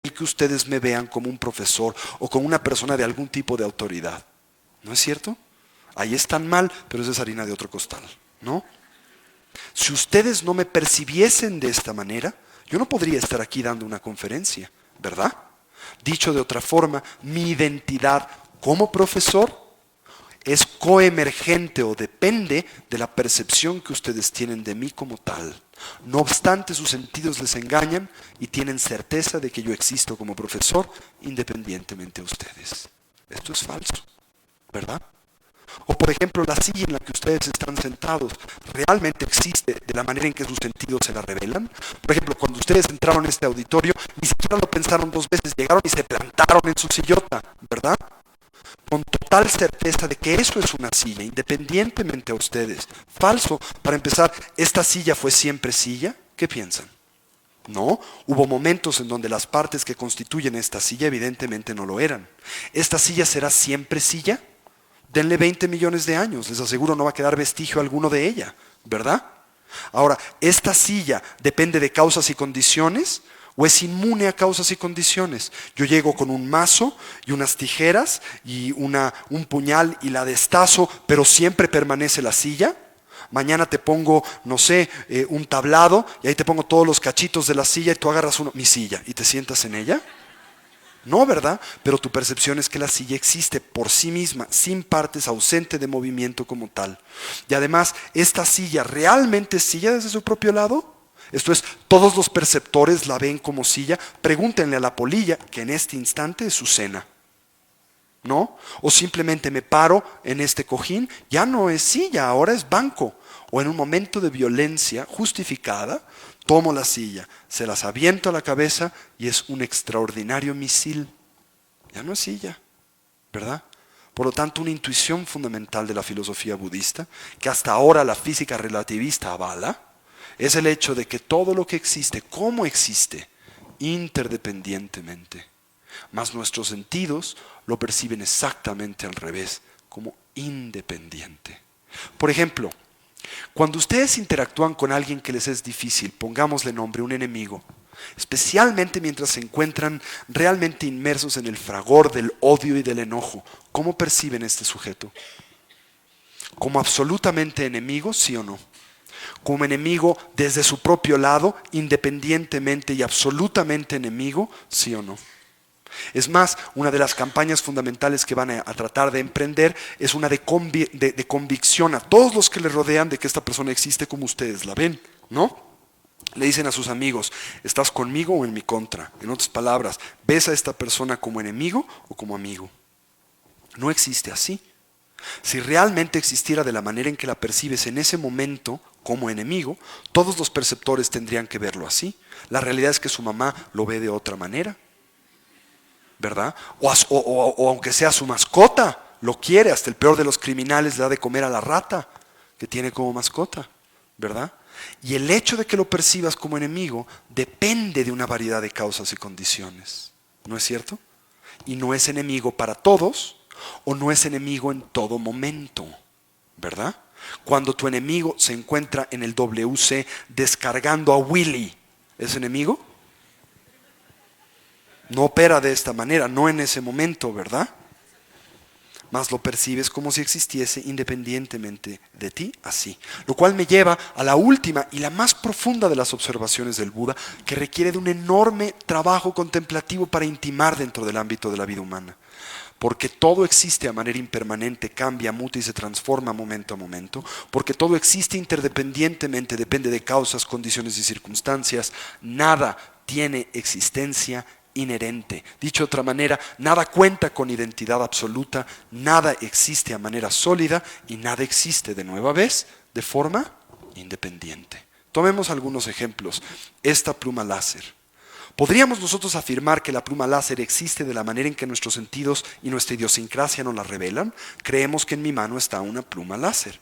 que ustedes me vean como un profesor o como una persona de algún tipo de autoridad. ¿No es cierto? Ahí están mal, pero esa es harina de otro costal, ¿no? Si ustedes no me percibiesen de esta manera, yo no podría estar aquí dando una conferencia, ¿verdad? Dicho de otra forma, mi identidad como profesor es coemergente o depende de la percepción que ustedes tienen de mí como tal. No obstante, sus sentidos les engañan y tienen certeza de que yo existo como profesor independientemente de ustedes. Esto es falso, ¿verdad? O por ejemplo, la silla en la que ustedes están sentados realmente existe de la manera en que sus sentidos se la revelan. Por ejemplo, cuando ustedes entraron en este auditorio, ni siquiera lo pensaron dos veces, llegaron y se plantaron en su sillota, ¿verdad? Con total certeza de que eso es una silla, independientemente a ustedes. Falso, para empezar, ¿esta silla fue siempre silla? ¿Qué piensan? No, hubo momentos en donde las partes que constituyen esta silla evidentemente no lo eran. ¿Esta silla será siempre silla? Denle 20 millones de años, les aseguro no va a quedar vestigio alguno de ella, ¿verdad? Ahora, ¿esta silla depende de causas y condiciones o es inmune a causas y condiciones? Yo llego con un mazo y unas tijeras y un puñal y la destazo, pero siempre permanece la silla. Mañana te pongo, no sé, un tablado y ahí te pongo todos los cachitos de la silla y tú agarras mi silla y te sientas en ella. No, ¿verdad? Pero tu percepción es que la silla existe por sí misma, sin partes, ausente de movimiento como tal. Y además, ¿esta silla realmente es silla desde su propio lado? Esto es, todos los perceptores la ven como silla. Pregúntenle a la polilla, que en este instante es su cena. ¿No? O simplemente me paro en este cojín, ya no es silla, ahora es banco. O en un momento de violencia justificada, tomo la silla, se las aviento a la cabeza y es un extraordinario misil. Ya no es silla, ¿verdad? Por lo tanto, una intuición fundamental de la filosofía budista, que hasta ahora la física relativista avala, es el hecho de que todo lo que existe, como existe, interdependientemente. Mas nuestros sentidos lo perciben exactamente al revés, como independiente. Por ejemplo, cuando ustedes interactúan con alguien que les es difícil, pongámosle nombre, un enemigo, especialmente mientras se encuentran realmente inmersos en el fragor del odio y del enojo, ¿cómo perciben este sujeto? ¿Como absolutamente enemigo, sí o no? ¿Como enemigo desde su propio lado, independientemente y absolutamente enemigo, sí o no? Es más, una de las campañas fundamentales que van a tratar de emprender es una de convicción a todos los que le rodean de que esta persona existe como ustedes la ven, ¿no? Le dicen a sus amigos, ¿estás conmigo o en mi contra? En otras palabras, ¿ves a esta persona como enemigo o como amigo? No existe así. Si realmente existiera de la manera en que la percibes en ese momento como enemigo, todos los perceptores tendrían que verlo así. La realidad es que su mamá lo ve de otra manera, ¿verdad? O aunque sea su mascota, lo quiere, hasta el peor de los criminales le da de comer a la rata que tiene como mascota, ¿verdad? Y el hecho de que lo percibas como enemigo depende de una variedad de causas y condiciones, ¿no es cierto? Y no es enemigo para todos o no es enemigo en todo momento, ¿verdad? Cuando tu enemigo se encuentra en el WC descargando a Willy, ¿es enemigo? No opera de esta manera, no en ese momento, ¿verdad? Mas lo percibes como si existiese independientemente de ti, así. Lo cual me lleva a la última y la más profunda de las observaciones del Buda, que requiere de un enorme trabajo contemplativo para intimar dentro del ámbito de la vida humana. Porque todo existe a manera impermanente, cambia, muta y se transforma momento a momento. Porque todo existe interdependientemente, depende de causas, condiciones y circunstancias. Nada tiene existencia inherente. Dicho de otra manera, nada cuenta con identidad absoluta, nada existe a manera sólida y nada existe de nueva vez de forma independiente. Tomemos algunos ejemplos. Esta pluma láser. ¿Podríamos nosotros afirmar que la pluma láser existe de la manera en que nuestros sentidos y nuestra idiosincrasia nos la revelan? Creemos que en mi mano está una pluma láser.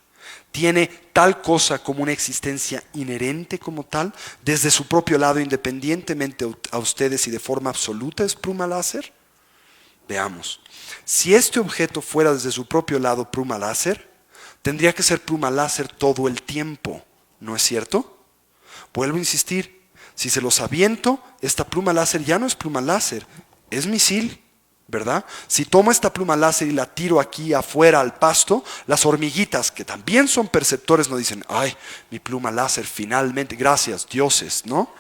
¿Tiene tal cosa como una existencia inherente como tal? Desde su propio lado, independientemente a ustedes y de forma absoluta, ¿es pluma láser? Veamos. Si este objeto fuera desde su propio lado pluma láser, tendría que ser pluma láser todo el tiempo, ¿no es cierto? Vuelvo a insistir. Si se los aviento, esta pluma láser ya no es pluma láser, es misil, ¿verdad? Si tomo esta pluma láser y la tiro aquí afuera al pasto, las hormiguitas, que también son perceptores, no dicen, ay, mi pluma láser finalmente, gracias, dioses, ¿no?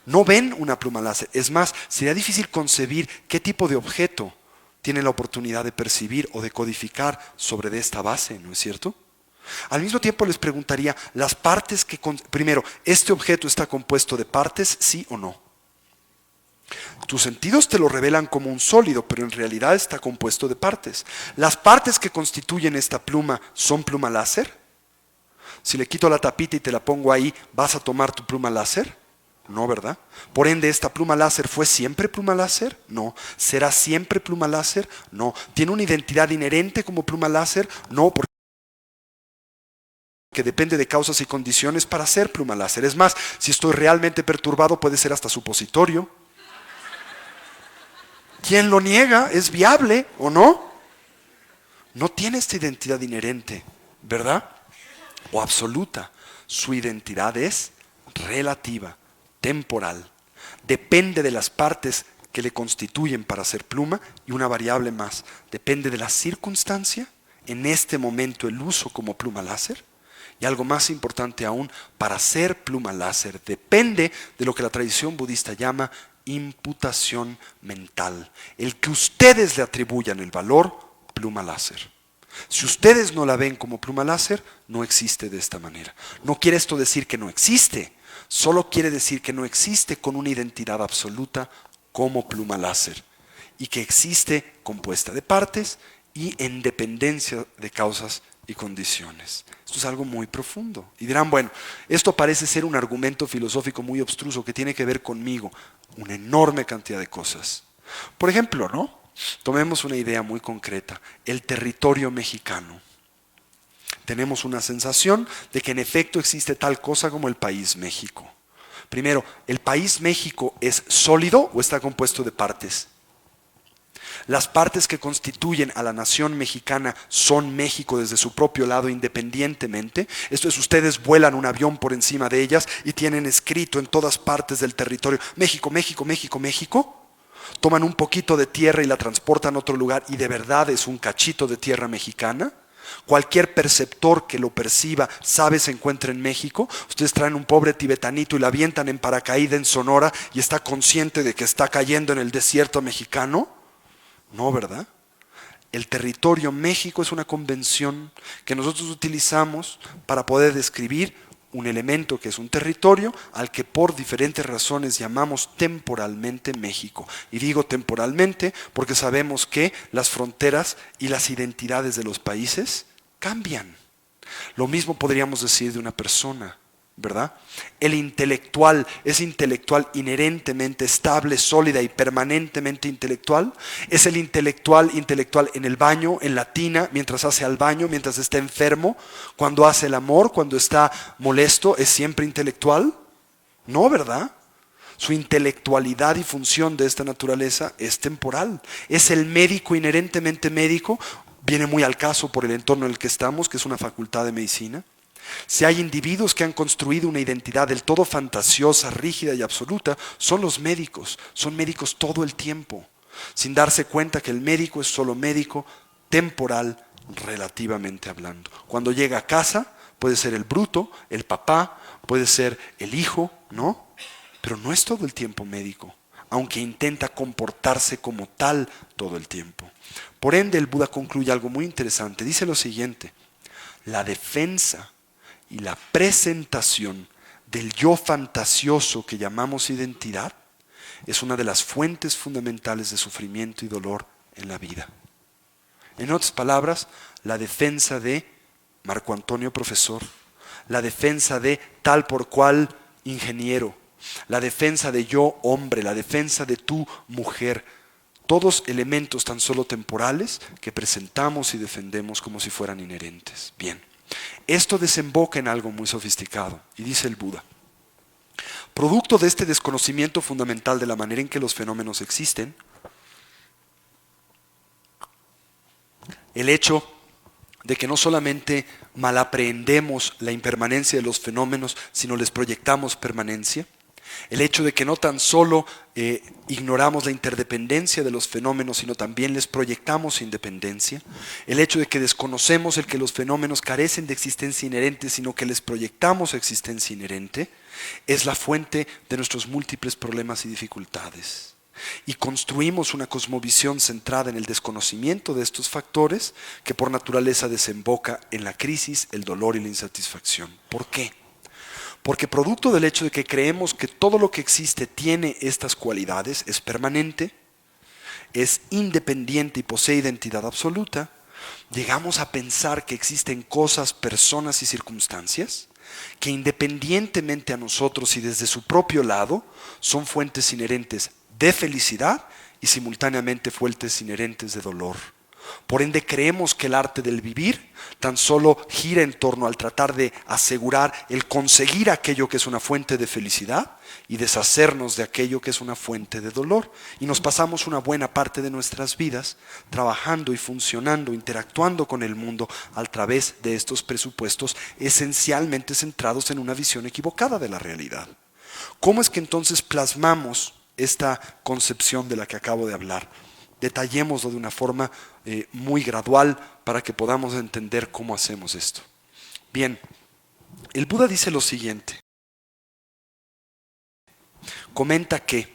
No ven una pluma láser. Es más, sería difícil concebir qué tipo de objeto tiene la oportunidad de percibir o de codificar sobre de esta base, ¿no es cierto? Al mismo tiempo les preguntaría, las partes que... Primero, ¿este objeto está compuesto de partes, sí o no? Tus sentidos te lo revelan como un sólido, pero en realidad está compuesto de partes. ¿Las partes que constituyen esta pluma son pluma láser? Si le quito la tapita y te la pongo ahí, ¿vas a tomar tu pluma láser? No, ¿verdad? Por ende, ¿esta pluma láser fue siempre pluma láser? No. ¿Será siempre pluma láser? No. ¿Tiene una identidad inherente como pluma láser? No, porque depende de causas y condiciones para ser pluma láser. Es más, si estoy realmente perturbado, puede ser hasta supositorio. ¿Quién lo niega? ¿Es viable o no? No tiene esta identidad inherente, ¿verdad? O absoluta. Su identidad es relativa, temporal. Depende de las partes que le constituyen para ser pluma y una variable más. Depende de la circunstancia, en este momento el uso como pluma láser. Y algo más importante aún, para ser pluma láser depende de lo que la tradición budista llama imputación mental. El que ustedes le atribuyan el valor, pluma láser. Si ustedes no la ven como pluma láser, no existe de esta manera. No quiere esto decir que no existe, solo quiere decir que no existe con una identidad absoluta como pluma láser y que existe compuesta de partes y en dependencia de causas y condiciones. Esto es algo muy profundo. Y dirán, bueno, esto parece ser un argumento filosófico muy abstruso que tiene que ver conmigo. Una enorme cantidad de cosas. Por ejemplo, ¿no? Tomemos una idea muy concreta. El territorio mexicano. Tenemos una sensación de que en efecto existe tal cosa como el país México. Primero, ¿el país México es sólido o está compuesto de partes? Las partes que constituyen a la nación mexicana son México desde su propio lado independientemente. Esto es, ustedes vuelan un avión por encima de ellas y tienen escrito en todas partes del territorio, México, México, México, México. Toman un poquito de tierra y la transportan a otro lugar y de verdad es un cachito de tierra mexicana. Cualquier perceptor que lo perciba sabe se encuentra en México. Ustedes traen un pobre tibetanito y la avientan en paracaídas en Sonora y está consciente de que está cayendo en el desierto mexicano. No, ¿verdad? El territorio México es una convención que nosotros utilizamos para poder describir un elemento que es un territorio al que por diferentes razones llamamos temporalmente México. Y digo temporalmente porque sabemos que las fronteras y las identidades de los países cambian. Lo mismo podríamos decir de una persona, ¿verdad? El intelectual es intelectual inherentemente estable, sólida y permanentemente intelectual. Es el intelectual en el baño, en la tina, mientras hace al baño, mientras está enfermo, cuando hace el amor, cuando está molesto, ¿es siempre intelectual? No, ¿verdad? Su intelectualidad y función de esta naturaleza es temporal. Es el médico inherentemente médico, viene muy al caso por el entorno en el que estamos, que es una facultad de medicina. Si hay individuos que han construido una identidad del todo fantasiosa, rígida y absoluta, son los médicos. Son médicos todo el tiempo, sin darse cuenta que el médico es solo médico temporal, relativamente hablando. Cuando llega a casa, puede ser el bruto, el papá, puede ser el hijo, ¿no? Pero no es todo el tiempo médico, aunque intenta comportarse como tal todo el tiempo. Por ende, el Buda concluye algo muy interesante. Dice lo siguiente: la defensa y la presentación del yo fantasioso que llamamos identidad es una de las fuentes fundamentales de sufrimiento y dolor en la vida. En otras palabras, la defensa de Marco Antonio profesor, la defensa de tal por cual ingeniero, la defensa de yo hombre, la defensa de tu mujer, todos elementos tan solo temporales que presentamos y defendemos como si fueran inherentes. Bien. Esto desemboca en algo muy sofisticado, y dice el Buda: producto de este desconocimiento fundamental de la manera en que los fenómenos existen, el hecho de que no solamente malaprendemos la impermanencia de los fenómenos, sino les proyectamos permanencia, El hecho de que no tan solo ignoramos la interdependencia de los fenómenos, sino también les proyectamos independencia. El hecho de que desconocemos el que los fenómenos carecen de existencia inherente, sino que les proyectamos existencia inherente, es la fuente de nuestros múltiples problemas y dificultades. Y construimos una cosmovisión centrada en el desconocimiento de estos factores que por naturaleza desemboca en la crisis, el dolor y la insatisfacción. ¿Por qué? Porque producto del hecho de que creemos que todo lo que existe tiene estas cualidades, es permanente, es independiente y posee identidad absoluta, llegamos a pensar que existen cosas, personas y circunstancias que independientemente a nosotros y desde su propio lado son fuentes inherentes de felicidad y simultáneamente fuentes inherentes de dolor. Por ende, creemos que el arte del vivir tan solo gira en torno al tratar de asegurar el conseguir aquello que es una fuente de felicidad y deshacernos de aquello que es una fuente de dolor. Y nos pasamos una buena parte de nuestras vidas trabajando y funcionando, interactuando con el mundo a través de estos presupuestos esencialmente centrados en una visión equivocada de la realidad. ¿Cómo es que entonces plasmamos esta concepción de la que acabo de hablar? Detallémoslo de una forma muy gradual para que podamos entender cómo hacemos esto. Bien, el Buda dice lo siguiente. Comenta que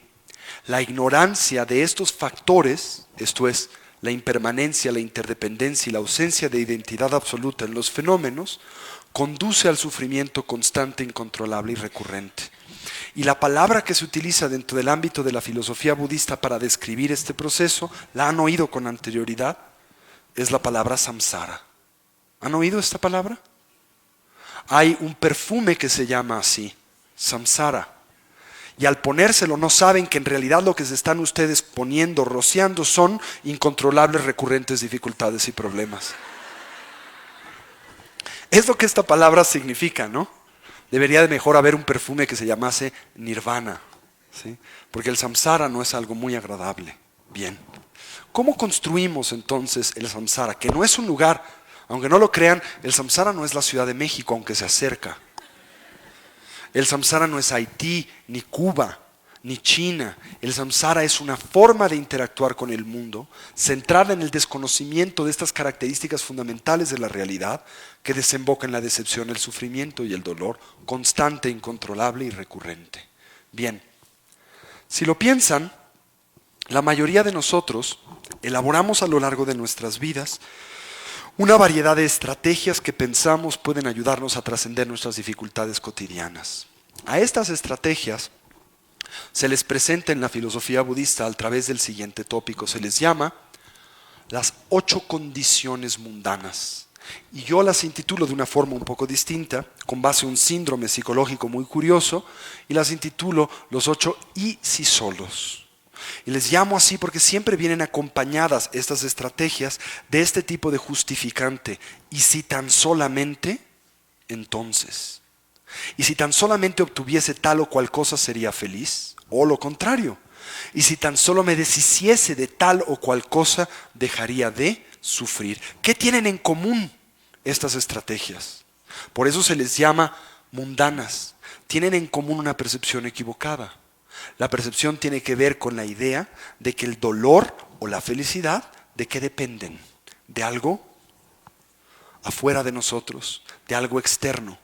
la ignorancia de estos factores, esto es, la impermanencia, la interdependencia y la ausencia de identidad absoluta en los fenómenos, conduce al sufrimiento constante, incontrolable y recurrente. Y la palabra que se utiliza dentro del ámbito de la filosofía budista para describir este proceso, la han oído con anterioridad, es la palabra samsara. ¿Han oído esta palabra? Hay un perfume que se llama así, samsara. Y al ponérselo no saben que en realidad lo que se están ustedes poniendo, rociando, son incontrolables, recurrentes dificultades y problemas. Es lo que esta palabra significa, ¿no? Debería de mejor haber un perfume que se llamase nirvana, ¿sí? Porque el samsara no es algo muy agradable. Bien, ¿cómo construimos entonces el samsara? Que no es un lugar, aunque no lo crean, el samsara no es la Ciudad de México, aunque se acerca. El samsara no es Haití, ni Cuba, ni China. El samsara es una forma de interactuar con el mundo, centrada en el desconocimiento de estas características fundamentales de la realidad, que desemboca en la decepción, el sufrimiento y el dolor, constante, incontrolable y recurrente. Bien, si lo piensan, la mayoría de nosotros elaboramos a lo largo de nuestras vidas una variedad de estrategias que pensamos pueden ayudarnos a trascender nuestras dificultades cotidianas. A estas estrategias se les presenta en la filosofía budista a través del siguiente tópico. Se les llama las 8 condiciones mundanas. Y yo las intitulo de una forma un poco distinta, con base en un síndrome psicológico muy curioso, y las intitulo los 8 y si solos. Y les llamo así porque siempre vienen acompañadas estas estrategias de este tipo de justificante. Y si tan solamente, entonces. Y si tan solamente obtuviese tal o cual cosa sería feliz, o lo contrario. Y si tan solo me deshiciese de tal o cual cosa, dejaría de sufrir. ¿Qué tienen en común estas estrategias? Por eso se les llama mundanas. Tienen en común una percepción equivocada. La percepción tiene que ver con la idea de que el dolor o la felicidad, ¿de qué dependen? De algo afuera de nosotros, de algo externo,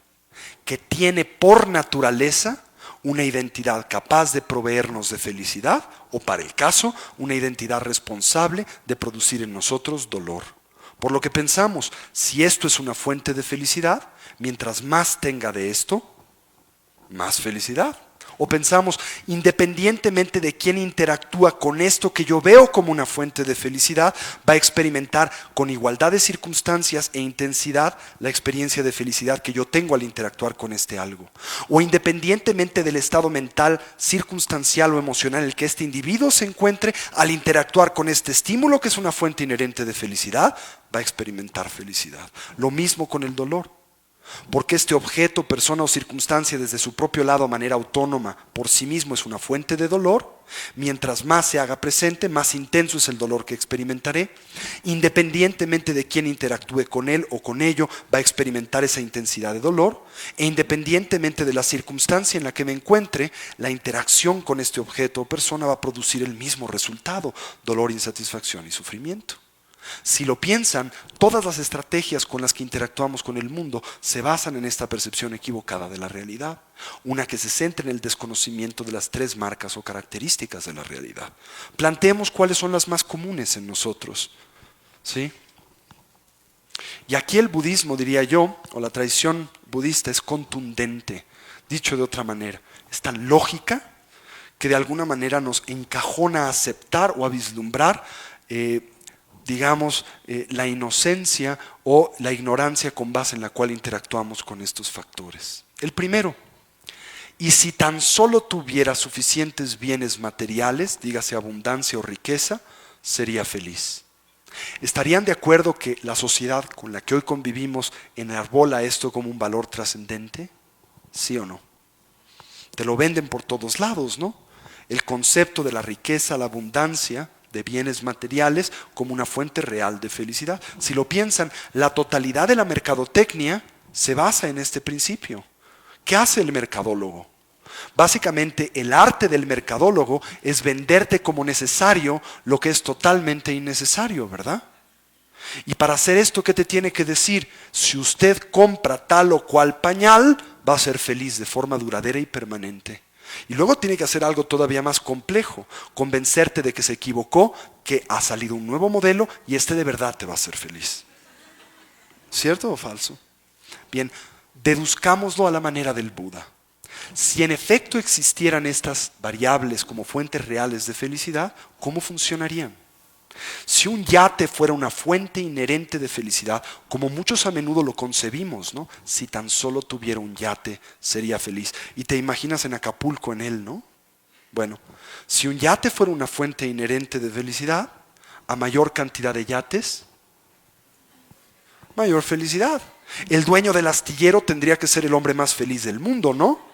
que tiene por naturaleza una identidad capaz de proveernos de felicidad o, para el caso, una identidad responsable de producir en nosotros dolor. Por lo que pensamos, si esto es una fuente de felicidad, mientras más tenga de esto, más felicidad. O pensamos, independientemente de quién interactúa con esto que yo veo como una fuente de felicidad, va a experimentar con igualdad de circunstancias e intensidad la experiencia de felicidad que yo tengo al interactuar con este algo. O independientemente del estado mental, circunstancial o emocional en el que este individuo se encuentre, al interactuar con este estímulo que es una fuente inherente de felicidad, va a experimentar felicidad. Lo mismo con el dolor. Porque este objeto, persona o circunstancia desde su propio lado a manera autónoma por sí mismo es una fuente de dolor, mientras más se haga presente, más intenso es el dolor que experimentaré. Independientemente de quién interactúe con él o con ello, va a experimentar esa intensidad de dolor. E independientemente de la circunstancia en la que me encuentre, la interacción con este objeto o persona va a producir el mismo resultado: dolor, insatisfacción y sufrimiento. Si lo piensan, todas las estrategias con las que interactuamos con el mundo se basan en esta percepción equivocada de la realidad, una que se centra en el desconocimiento de las tres marcas o características de la realidad. Planteemos cuáles son las más comunes en nosotros, ¿sí? Y aquí el budismo, diría yo, o la tradición budista es contundente, dicho de otra manera, es tan lógica que de alguna manera nos encajona a aceptar o a vislumbrar la inocencia o la ignorancia con base en la cual interactuamos con estos factores. El primero: y si tan solo tuviera suficientes bienes materiales, dígase abundancia o riqueza, sería feliz. ¿Estarían de acuerdo que la sociedad con la que hoy convivimos enarbola esto como un valor trascendente? ¿Sí o no? Te lo venden por todos lados, ¿no? El concepto de la riqueza, la abundancia de bienes materiales como una fuente real de felicidad. Si lo piensan, la totalidad de la mercadotecnia se basa en este principio. ¿Qué hace el mercadólogo? Básicamente, el arte del mercadólogo es venderte como necesario lo que es totalmente innecesario, ¿verdad? Y para hacer esto, ¿qué te tiene que decir? Si usted compra tal o cual pañal, va a ser feliz de forma duradera y permanente. Y luego tiene que hacer algo todavía más complejo: convencerte de que se equivocó, que ha salido un nuevo modelo y este de verdad te va a hacer feliz. ¿Cierto o falso? Bien, deduzcámoslo a la manera del Buda. Si en efecto existieran estas variables como fuentes reales de felicidad, ¿cómo funcionarían? Si un yate fuera una fuente inherente de felicidad, como muchos a menudo lo concebimos, ¿no? Si tan solo tuviera un yate, sería feliz. Y te imaginas en Acapulco en él, ¿no? Bueno, si un yate fuera una fuente inherente de felicidad, a mayor cantidad de yates, mayor felicidad. El dueño del astillero tendría que ser el hombre más feliz del mundo, ¿no?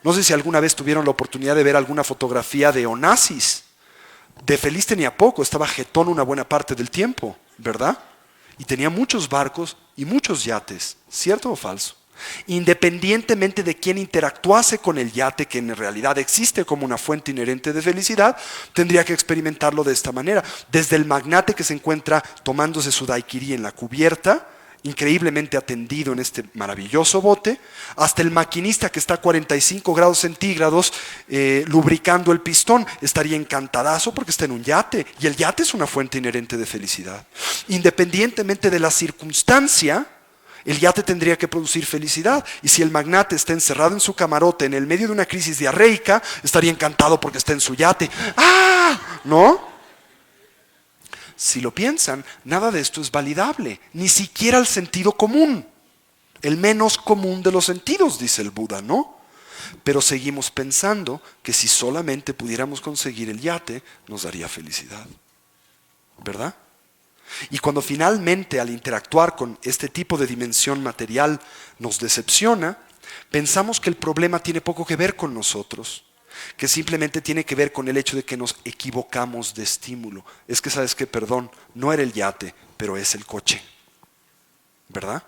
No sé si alguna vez tuvieron la oportunidad de ver alguna fotografía de Onassis. De feliz tenía poco, estaba jetón una buena parte del tiempo, ¿verdad? Y tenía muchos barcos y muchos yates, ¿cierto o falso? Independientemente de quién interactuase con el yate, que en realidad existe como una fuente inherente de felicidad, tendría que experimentarlo de esta manera. Desde el magnate que se encuentra tomándose su daiquiri en la cubierta, increíblemente atendido en este maravilloso bote, hasta el maquinista que está a 45 grados centígrados lubricando el pistón, estaría encantadazo porque está en un yate, y el yate es una fuente inherente de felicidad. Independientemente de la circunstancia, el yate tendría que producir felicidad, y si el magnate está encerrado en su camarote en el medio de una crisis diarreica, estaría encantado porque está en su yate. ¡Ah! ¿No? Si lo piensan, nada de esto es validable, ni siquiera el sentido común, el menos común de los sentidos, dice el Buda, ¿no? Pero seguimos pensando que si solamente pudiéramos conseguir el yate, nos daría felicidad, ¿verdad? Y cuando finalmente al interactuar con este tipo de dimensión material nos decepciona, pensamos que el problema tiene poco que ver con nosotros, que simplemente tiene que ver con el hecho de que nos equivocamos de estímulo. Es que, ¿sabes qué? Perdón, no era el yate, pero es el coche, ¿verdad?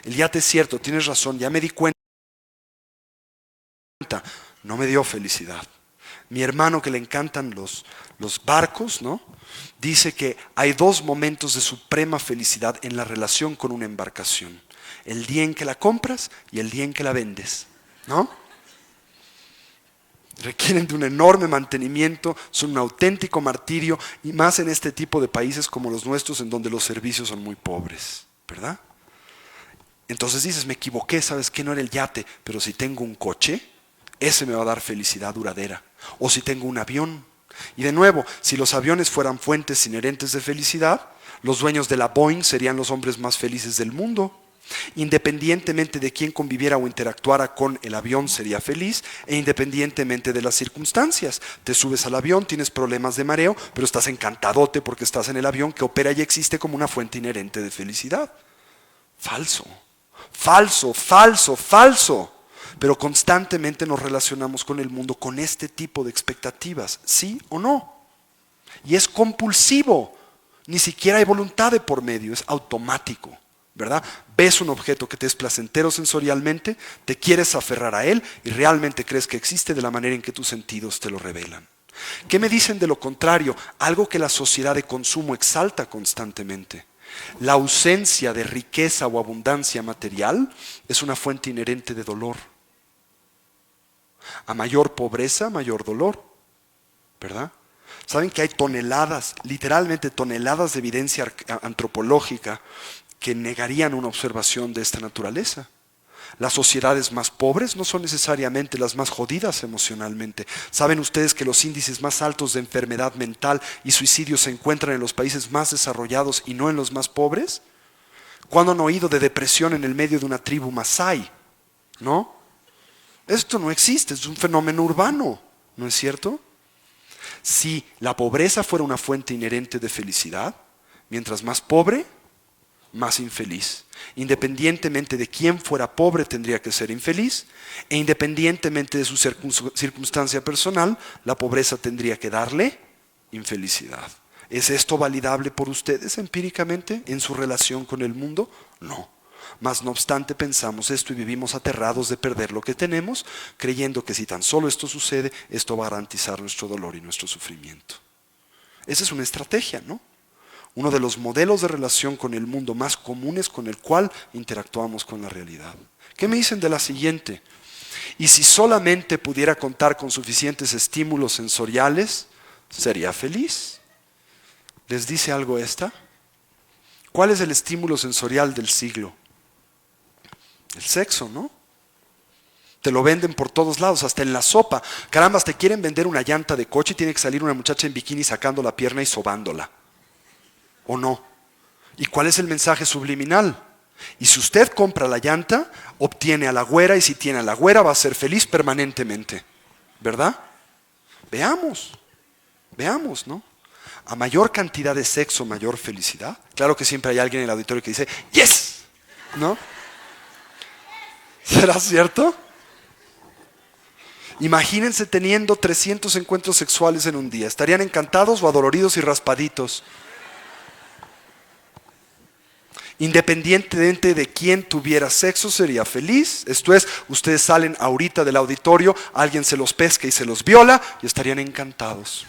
El yate es cierto, tienes razón, ya me di cuenta, no me dio felicidad. Mi hermano, que le encantan los barcos, ¿no? Dice que hay dos momentos de suprema felicidad en la relación con una embarcación: el día en que la compras y el día en que la vendes, ¿no? Requieren de un enorme mantenimiento, son un auténtico martirio, y más en este tipo de países como los nuestros, en donde los servicios son muy pobres, ¿verdad? Entonces dices, me equivoqué, ¿sabes qué? No era el yate, pero si tengo un coche, ese me va a dar felicidad duradera. O si tengo un avión. Y de nuevo, si los aviones fueran fuentes inherentes de felicidad, los dueños de la Boeing serían los hombres más felices del mundo. Independientemente de quién conviviera o interactuara con el avión, sería feliz, e independientemente de las circunstancias. Te subes al avión, tienes problemas de mareo, pero estás encantadote porque estás en el avión que opera y existe como una fuente inherente de felicidad. Falso. Falso, falso, falso. Pero constantemente nos relacionamos con el mundo con este tipo de expectativas, ¿sí o no? Y es compulsivo. Ni siquiera hay voluntad de por medio, es automático, ¿verdad? Ves un objeto que te es placentero sensorialmente, te quieres aferrar a él y realmente crees que existe de la manera en que tus sentidos te lo revelan. ¿Qué me dicen de lo contrario? Algo que la sociedad de consumo exalta constantemente. La ausencia de riqueza o abundancia material es una fuente inherente de dolor. A mayor pobreza, mayor dolor, ¿verdad? Saben que hay toneladas, literalmente toneladas de evidencia antropológica que negarían una observación de esta naturaleza. Las sociedades más pobres no son necesariamente las más jodidas emocionalmente. ¿Saben ustedes que los índices más altos de enfermedad mental y suicidio se encuentran en los países más desarrollados y no en los más pobres? ¿Cuándo han oído de depresión en el medio de una tribu masái? ¿No? Esto no existe, es un fenómeno urbano, ¿no es cierto? Si la pobreza fuera una fuente inherente de felicidad, mientras más pobre, más infeliz. Independientemente de quién fuera pobre, tendría que ser infeliz, e independientemente de su circunstancia personal, la pobreza tendría que darle infelicidad. ¿Es esto validable por ustedes empíricamente en su relación con el mundo? No. Mas no obstante pensamos esto y vivimos aterrados de perder lo que tenemos, creyendo que si tan solo esto sucede, esto va a garantizar nuestro dolor y nuestro sufrimiento. Esa es una estrategia, ¿no? Uno de los modelos de relación con el mundo más comunes con el cual interactuamos con la realidad. ¿Qué me dicen de la siguiente? Y si solamente pudiera contar con suficientes estímulos sensoriales, sería feliz. ¿Les dice algo esta? ¿Cuál es el estímulo sensorial del siglo? El sexo, ¿no? Te lo venden por todos lados, hasta en la sopa. Carambas, te quieren vender una llanta de coche y tiene que salir una muchacha en bikini sacando la pierna y sobándola. ¿O no? ¿Y cuál es el mensaje subliminal? Y si usted compra la llanta, obtiene a la güera, y si tiene a la güera va a ser feliz permanentemente. ¿Verdad? Veamos, ¿no? A mayor cantidad de sexo, mayor felicidad. Claro que siempre hay alguien en el auditorio que dice, ¡yes! ¿No? ¿Será cierto? Imagínense teniendo 300 encuentros sexuales en un día. ¿Estarían encantados o adoloridos y raspaditos? Independientemente de quién tuviera sexo, sería feliz. Esto es, ustedes salen ahorita del auditorio, alguien se los pesca y se los viola y estarían encantados.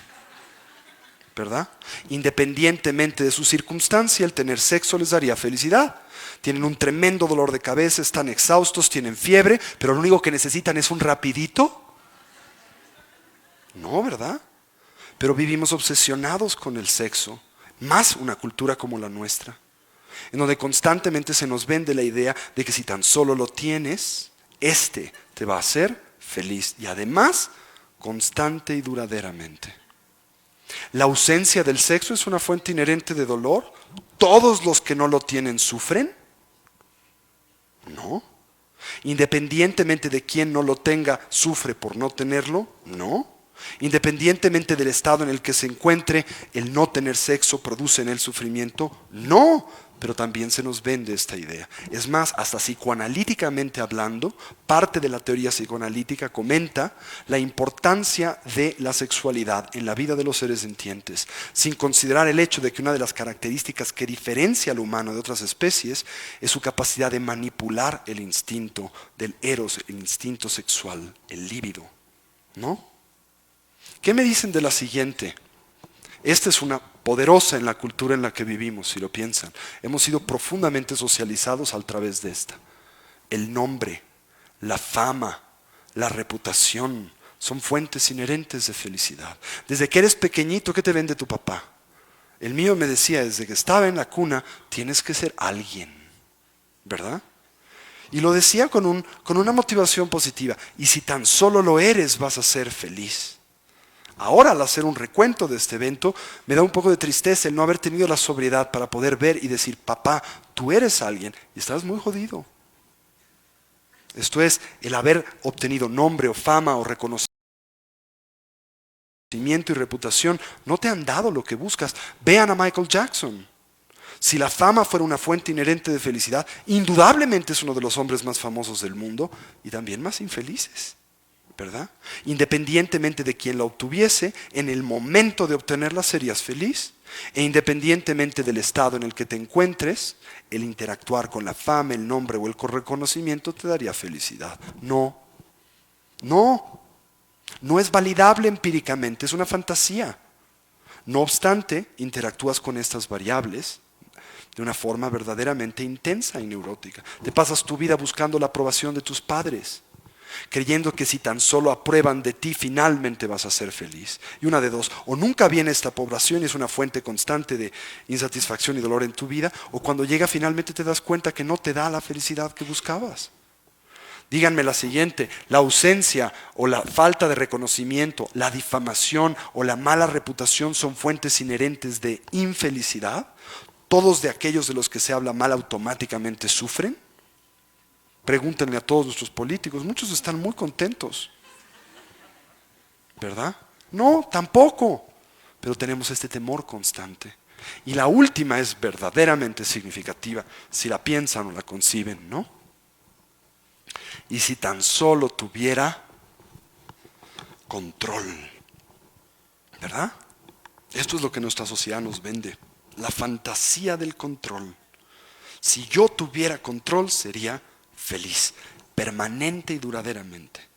¿Verdad? Independientemente de su circunstancia, el tener sexo les daría felicidad. Tienen un tremendo dolor de cabeza, están exhaustos, tienen fiebre, pero lo único que necesitan es un rapidito. No, ¿verdad? Pero vivimos obsesionados con el sexo, más una cultura como la nuestra, en donde constantemente se nos vende la idea de que si tan solo lo tienes, este te va a hacer feliz y además constante y duraderamente. La ausencia del sexo es una fuente inherente de dolor. ¿Todos los que no lo tienen sufren? No. Independientemente de quién no lo tenga, ¿sufre por no tenerlo? No. Independientemente del estado en el que se encuentre, el no tener sexo produce en él sufrimiento. No. Pero también se nos vende esta idea. Es más, hasta psicoanalíticamente hablando, parte de la teoría psicoanalítica comenta la importancia de la sexualidad en la vida de los seres sintientes, sin considerar el hecho de que una de las características que diferencia al humano de otras especies es su capacidad de manipular el instinto del eros, el instinto sexual, el líbido. ¿No? ¿Qué me dicen de la siguiente? Esta es una poderosa en la cultura en la que vivimos, si lo piensan. Hemos sido profundamente socializados a través de esta. El nombre, la fama, la reputación son fuentes inherentes de felicidad. Desde que eres pequeñito, ¿qué te vende tu papá? El mío me decía, desde que estaba en la cuna, tienes que ser alguien, ¿verdad? Y lo decía con una motivación positiva. Y si tan solo lo eres, vas a ser feliz. Ahora, al hacer un recuento de este evento, me da un poco de tristeza el no haber tenido la sobriedad para poder ver y decir, papá, tú eres alguien y estás muy jodido. Esto es, el haber obtenido nombre o fama o reconocimiento y reputación no te han dado lo que buscas. Vean a Michael Jackson. Si la fama fuera una fuente inherente de felicidad, indudablemente es uno de los hombres más famosos del mundo y también más infelices, ¿verdad? Independientemente de quién la obtuviese, en el momento de obtenerla serías feliz. E independientemente del estado en el que te encuentres, el interactuar con la fama, el nombre o el reconocimiento te daría felicidad. No, no es validable empíricamente, es una fantasía. No obstante, interactúas con estas variables de una forma verdaderamente intensa y neurótica. Te pasas tu vida buscando la aprobación de tus padres, creyendo que si tan solo aprueban de ti, finalmente vas a ser feliz. Y una de dos, o nunca viene esta aprobación y es una fuente constante de insatisfacción y dolor en tu vida, o cuando llega finalmente te das cuenta que no te da la felicidad que buscabas. Díganme la siguiente: la ausencia o la falta de reconocimiento, la difamación o la mala reputación son fuentes inherentes de infelicidad. ¿Todos de aquellos de los que se habla mal automáticamente sufren? Pregúntenle a todos nuestros políticos, muchos están muy contentos, ¿verdad? No, tampoco, pero tenemos este temor constante. Y la última es verdaderamente significativa, si la piensan o la conciben, ¿no? Y si tan solo tuviera control, ¿verdad? Esto es lo que nuestra sociedad nos vende, la fantasía del control. Si yo tuviera control, sería feliz, permanente y duraderamente.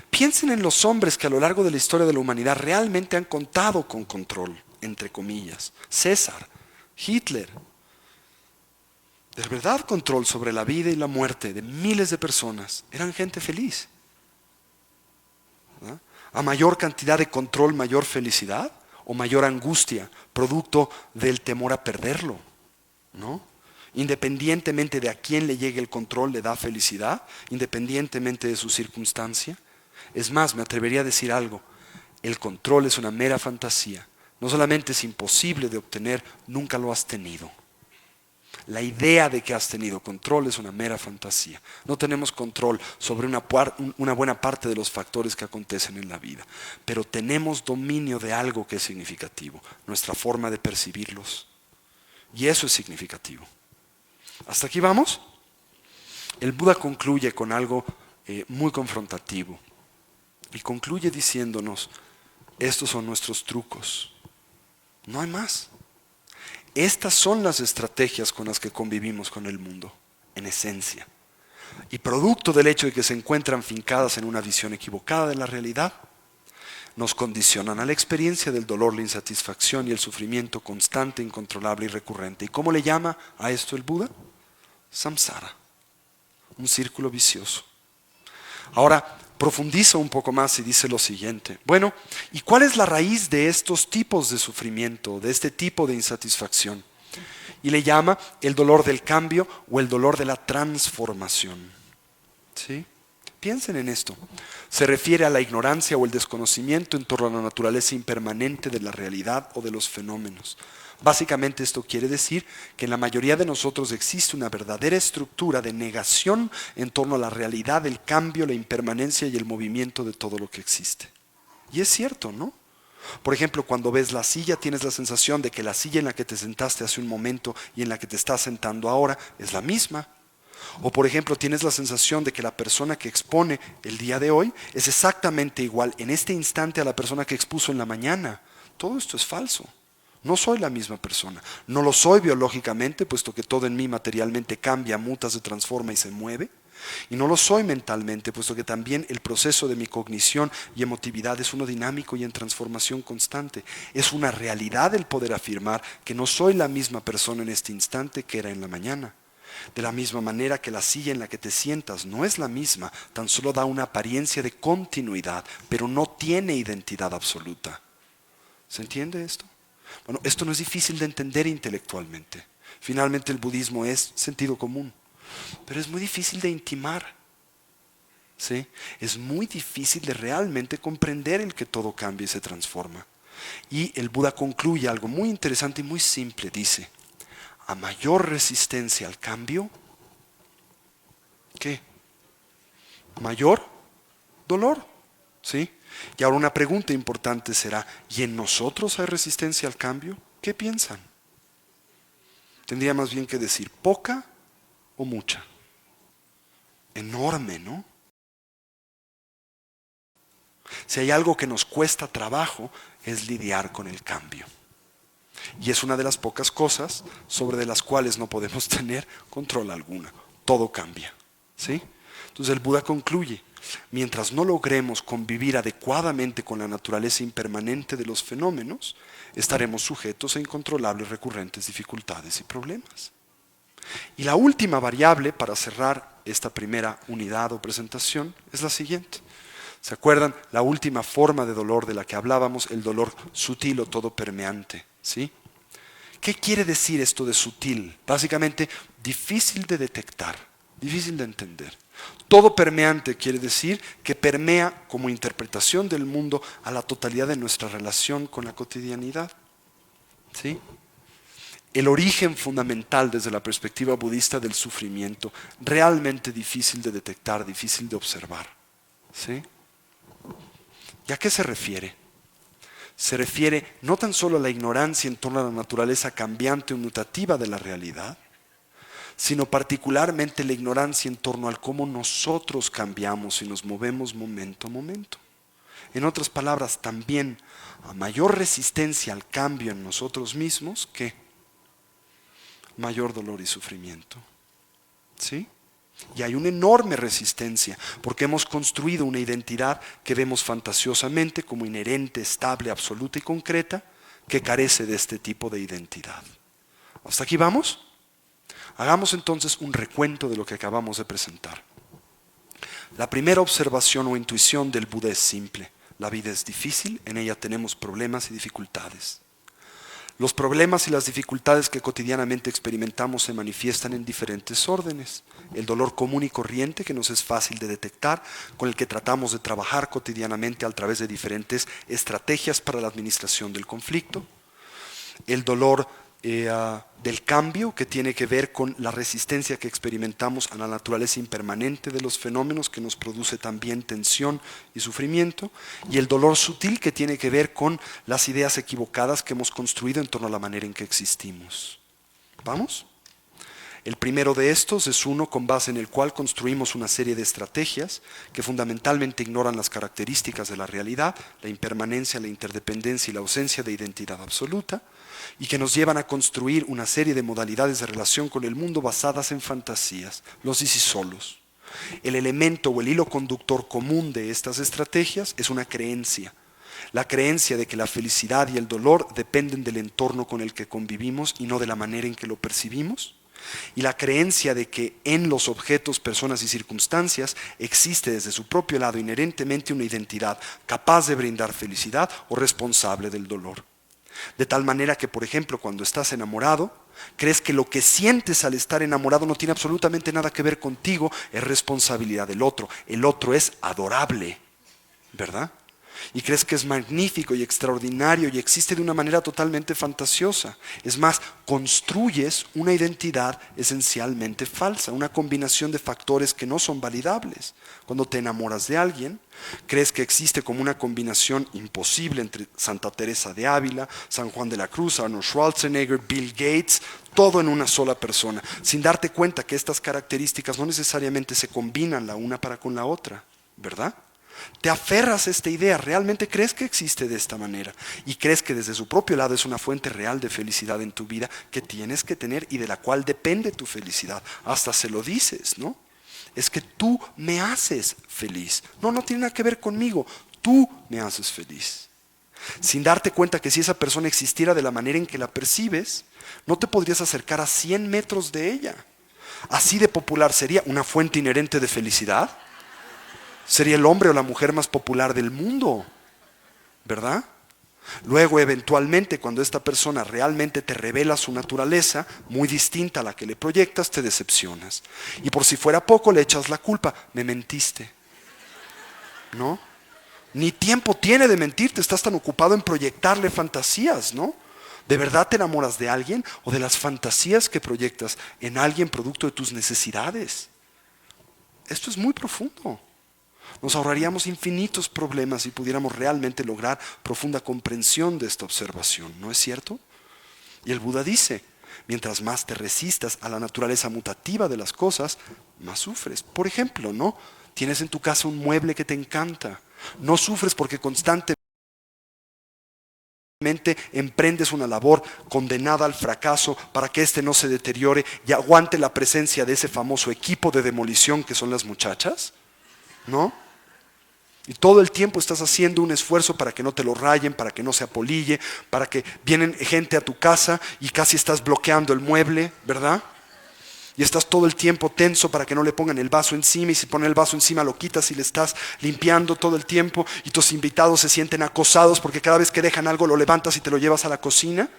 Piensen en los hombres que a lo largo de la historia de la humanidad realmente han contado con control, entre comillas. César, Hitler. De verdad, control sobre la vida y la muerte de miles de personas. Eran gente feliz. ¿verdad? A mayor cantidad de control, mayor felicidad o mayor angustia, producto del temor a perderlo, ¿no? Independientemente de a quién le llegue el control, le da felicidad, independientemente de su circunstancia. Es más, me atrevería a decir algo: el control es una mera fantasía. No solamente es imposible de obtener, nunca lo has tenido. La idea de que has tenido control es una mera fantasía. No tenemos control sobre una buena parte de los factores que acontecen en la vida, pero tenemos dominio de algo que es significativo, nuestra forma de percibirlos. Y eso es significativo. ¿Hasta aquí vamos? El Buda concluye con algo muy confrontativo. Y concluye diciéndonos: estos son nuestros trucos. No hay más. Estas son las estrategias con las que convivimos con el mundo, en esencia. Y producto del hecho de que se encuentran fincadas en una visión equivocada de la realidad, nos condicionan a la experiencia del dolor, la insatisfacción y el sufrimiento constante, incontrolable y recurrente. ¿Y cómo le llama a esto el Buda? Samsara, un círculo vicioso. Ahora, profundiza un poco más y dice lo siguiente: bueno, ¿y cuál es la raíz de estos tipos de sufrimiento, de este tipo de insatisfacción? Y le llama el dolor del cambio o el dolor de la transformación. ¿Sí? Piensen en esto. Se refiere a la ignorancia o el desconocimiento en torno a la naturaleza impermanente de la realidad o de los fenómenos. Básicamente esto quiere decir que en la mayoría de nosotros existe una verdadera estructura de negación en torno a la realidad, el cambio, la impermanencia y el movimiento de todo lo que existe. Y es cierto, ¿no? Por ejemplo, cuando ves la silla, tienes la sensación de que la silla en la que te sentaste hace un momento y en la que te estás sentando ahora es la misma. O por ejemplo, tienes la sensación de que la persona que expone el día de hoy es exactamente igual en este instante a la persona que expuso en la mañana. Todo esto es falso. No soy la misma persona. No lo soy biológicamente, puesto que todo en mí materialmente cambia, muta, se transforma y se mueve. Y no lo soy mentalmente, puesto que también el proceso de mi cognición y emotividad es uno dinámico y en transformación constante. Es una realidad el poder afirmar que no soy la misma persona en este instante que era en la mañana. De la misma manera que la silla en la que te sientas no es la misma, tan solo da una apariencia de continuidad, pero no tiene identidad absoluta. ¿Se entiende esto? Bueno, esto no es difícil de entender intelectualmente. Finalmente el budismo es sentido común, pero es muy difícil de intimar. ¿Sí? Es muy difícil de realmente comprender el que todo cambia y se transforma. Y el Buda concluye algo muy interesante y muy simple. Dice: a mayor resistencia al cambio, ¿qué? Mayor dolor. ¿Sí? Y ahora una pregunta importante será: ¿y en nosotros hay resistencia al cambio? ¿Qué piensan? Tendría más bien que decir poca o mucha. Enorme, ¿no? Si hay algo que nos cuesta trabajo es lidiar con el cambio. Y es una de las pocas cosas sobre las cuales no podemos tener control alguno. Todo cambia, ¿sí? Entonces el Buda concluye, mientras no logremos convivir adecuadamente con la naturaleza impermanente de los fenómenos, estaremos sujetos a incontrolables recurrentes dificultades y problemas. Y la última variable para cerrar esta primera unidad o presentación es la siguiente. ¿Se acuerdan? La última forma de dolor de la que hablábamos, el dolor sutil o todo permeante, ¿sí? ¿Qué quiere decir esto de sutil? Básicamente, difícil de detectar, difícil de entender. Todo permeante quiere decir que permea como interpretación del mundo a la totalidad de nuestra relación con la cotidianidad, ¿sí? El origen fundamental desde la perspectiva budista del sufrimiento, realmente difícil de detectar, difícil de observar, ¿sí? ¿Y a qué se refiere? Se refiere no tan solo a la ignorancia en torno a la naturaleza cambiante o mutativa de la realidad, sino particularmente la ignorancia en torno al cómo nosotros cambiamos y nos movemos momento a momento. En otras palabras, también a mayor resistencia al cambio en nosotros mismos, ¿qué? Mayor dolor y sufrimiento. ¿Sí? Y hay una enorme resistencia porque hemos construido una identidad que vemos fantasiosamente como inherente, estable, absoluta y concreta, que carece de este tipo de identidad. ¿Hasta aquí vamos? Hagamos entonces un recuento de lo que acabamos de presentar. La primera observación o intuición del Buda es simple. La vida es difícil, en ella tenemos problemas y dificultades. Los problemas y las dificultades que cotidianamente experimentamos se manifiestan en diferentes órdenes. El dolor común y corriente que nos es fácil de detectar, con el que tratamos de trabajar cotidianamente a través de diferentes estrategias para la administración del conflicto. El dolor del cambio, que tiene que ver con la resistencia que experimentamos a la naturaleza impermanente de los fenómenos, que nos produce también tensión y sufrimiento, y el dolor sutil, que tiene que ver con las ideas equivocadas que hemos construido en torno a la manera en que existimos. ¿Vamos? El primero de estos es uno con base en el cual construimos una serie de estrategias que fundamentalmente ignoran las características de la realidad, la impermanencia, la interdependencia y la ausencia de identidad absoluta, y que nos llevan a construir una serie de modalidades de relación con el mundo basadas en fantasías, los solos. El elemento o el hilo conductor común de estas estrategias es una creencia. La creencia de que la felicidad y el dolor dependen del entorno con el que convivimos y no de la manera en que lo percibimos. Y la creencia de que en los objetos, personas y circunstancias existe desde su propio lado inherentemente una identidad capaz de brindar felicidad o responsable del dolor. De tal manera que, por ejemplo, cuando estás enamorado, crees que lo que sientes al estar enamorado no tiene absolutamente nada que ver contigo, es responsabilidad del otro. El otro es adorable, ¿verdad? Y crees que es magnífico y extraordinario y existe de una manera totalmente fantasiosa. Es más, construyes una identidad esencialmente falsa, una combinación de factores que no son validables. Cuando te enamoras de alguien, crees que existe como una combinación imposible entre Santa Teresa de Ávila, San Juan de la Cruz, Arnold Schwarzenegger, Bill Gates, todo en una sola persona, sin darte cuenta que estas características no necesariamente se combinan la una para con la otra, ¿verdad? Te aferras a esta idea, realmente crees que existe de esta manera y crees que desde su propio lado es una fuente real de felicidad en tu vida que tienes que tener y de la cual depende tu felicidad. Hasta se lo dices, ¿no? Es que tú me haces feliz. No, no tiene nada que ver conmigo. Tú me haces feliz. Sin darte cuenta que si esa persona existiera de la manera en que la percibes, no te podrías acercar a 100 metros de ella. Así de popular sería una fuente inherente de felicidad. Sería el hombre o la mujer más popular del mundo, ¿verdad? Luego, eventualmente, cuando esta persona realmente te revela su naturaleza, muy distinta a la que le proyectas, te decepcionas. Y por si fuera poco, le echas la culpa. Me mentiste, ¿no? Ni tiempo tiene de mentirte, estás tan ocupado en proyectarle fantasías, ¿no? ¿De verdad te enamoras de alguien o de las fantasías que proyectas en alguien producto de tus necesidades? Esto es muy profundo. Nos ahorraríamos infinitos problemas si pudiéramos realmente lograr profunda comprensión de esta observación, ¿no es cierto? Y el Buda dice, Mientras más te resistas a la naturaleza mutativa de las cosas, más sufres. Por ejemplo, ¿no? Tienes en tu casa un mueble que te encanta. No sufres porque constantemente emprendes una labor condenada al fracaso para que éste no se deteriore y aguante la presencia de ese famoso equipo de demolición que son las muchachas, ¿no? Y todo el tiempo estás haciendo un esfuerzo para que no te lo rayen, para que no se apolille, para que vienen gente a tu casa y casi estás bloqueando el mueble, ¿verdad? Y estás todo el tiempo tenso para que no le pongan el vaso encima, y si ponen el vaso encima lo quitas y le estás limpiando todo el tiempo, y tus invitados se sienten acosados porque cada vez que dejan algo lo levantas y te lo llevas a la cocina.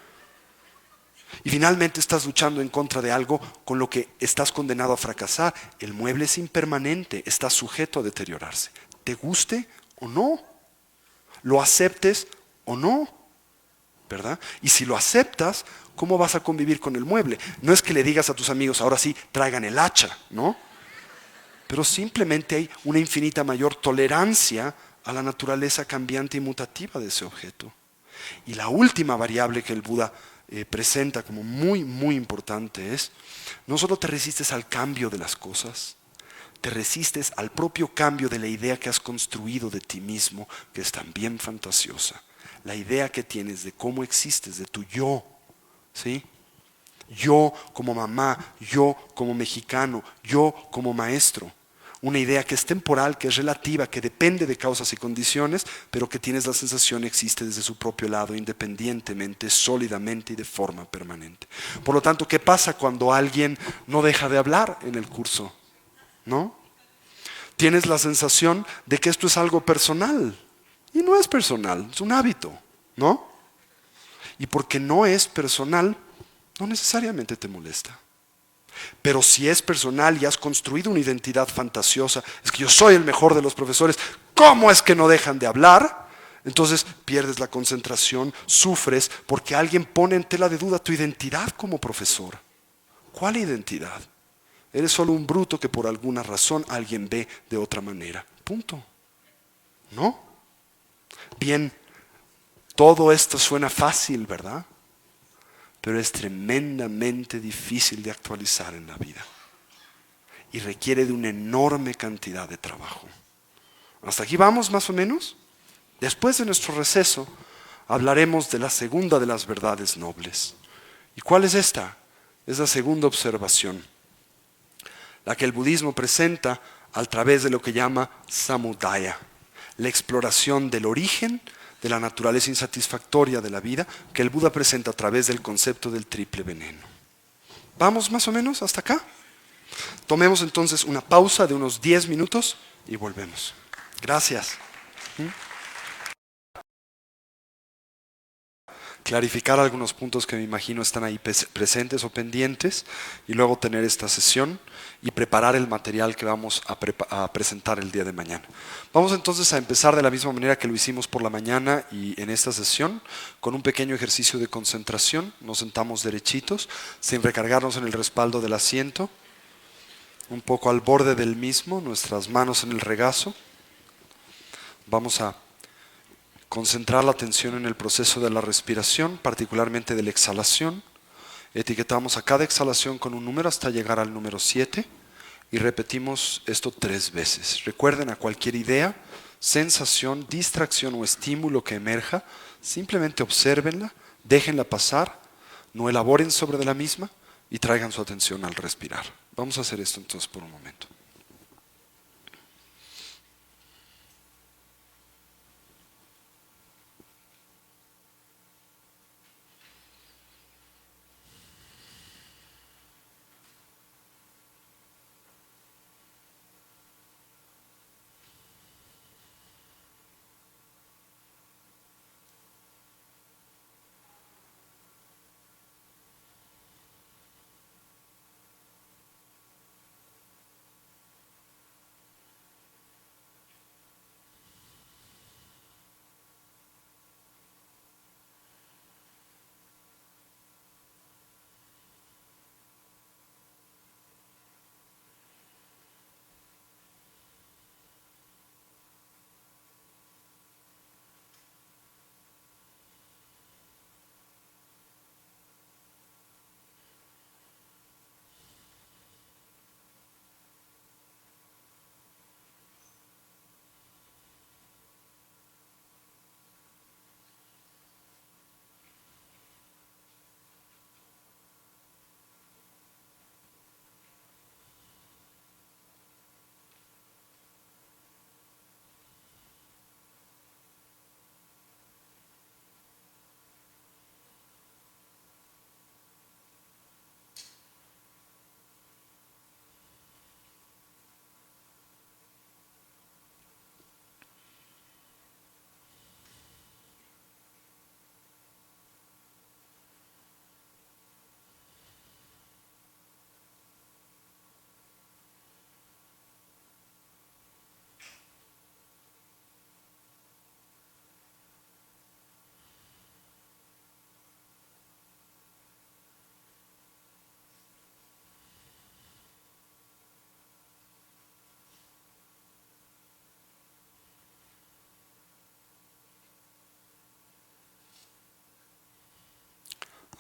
Y finalmente estás luchando en contra de algo con lo que estás condenado a fracasar. El mueble es impermanente, está sujeto a deteriorarse. Te guste o no, lo aceptes o no, ¿verdad? Y si lo aceptas, ¿cómo vas a convivir con el mueble? No es que le digas a tus amigos, ahora sí, traigan el hacha, ¿no? Pero simplemente hay una infinita mayor tolerancia a la naturaleza cambiante y mutativa de ese objeto. Y la última variable que el Buda presenta como muy, muy importante es, no solo te resistes al cambio de las cosas, te resistes al propio cambio de la idea que has construido de ti mismo, que es también fantasiosa. La idea que tienes de cómo existes, de tu yo, ¿sí? Yo como mamá, yo como mexicano, yo como maestro. Una idea que es temporal, que es relativa, que depende de causas y condiciones, pero que tienes la sensación existe desde su propio lado, independientemente, sólidamente y de forma permanente. Por lo tanto, ¿qué pasa cuando alguien no deja de hablar en el curso? ¿No? Tienes la sensación de que esto es algo personal. Y no es personal, es un hábito, ¿no? Y porque no es personal, no necesariamente te molesta. Pero si es personal y has construido una identidad fantasiosa, es que yo soy el mejor de los profesores, ¿cómo es que no dejan de hablar? Entonces pierdes la concentración, sufres porque alguien pone en tela de duda tu identidad como profesor. ¿Cuál identidad? Eres solo un bruto que por alguna razón alguien ve de otra manera. Punto. ¿No? Bien, todo esto suena fácil, ¿verdad? Pero es tremendamente difícil de actualizar en la vida. Y requiere de una enorme cantidad de trabajo. ¿Hasta aquí vamos más o menos? Después de nuestro receso, hablaremos de la segunda de las verdades nobles. ¿Y cuál es esta? Es la segunda observación, la que el budismo presenta a través de lo que llama samudaya, la exploración del origen de la naturaleza insatisfactoria de la vida que el Buda presenta a través del concepto del triple veneno. ¿Vamos más o menos hasta acá? Tomemos entonces una pausa de unos 10 minutos y volvemos. Gracias. Clarificar algunos puntos que me imagino están ahí presentes o pendientes y luego tener esta sesión y preparar el material que vamos a presentar el día de mañana. Vamos entonces a empezar de la misma manera que lo hicimos por la mañana y en esta sesión, con un pequeño ejercicio de concentración. Nos sentamos derechitos, sin recargarnos en el respaldo del asiento, un poco al borde del mismo, nuestras manos en el regazo. Vamos a concentrar la atención en el proceso de la respiración, particularmente de la exhalación. Etiquetamos a cada exhalación con un número hasta llegar al número 7 y repetimos esto 3 veces. Recuerden, a cualquier idea, sensación, distracción o estímulo que emerja, simplemente obsérvenla, déjenla pasar, no elaboren sobre de la misma y traigan su atención al respirar. Vamos a hacer esto entonces por un momento.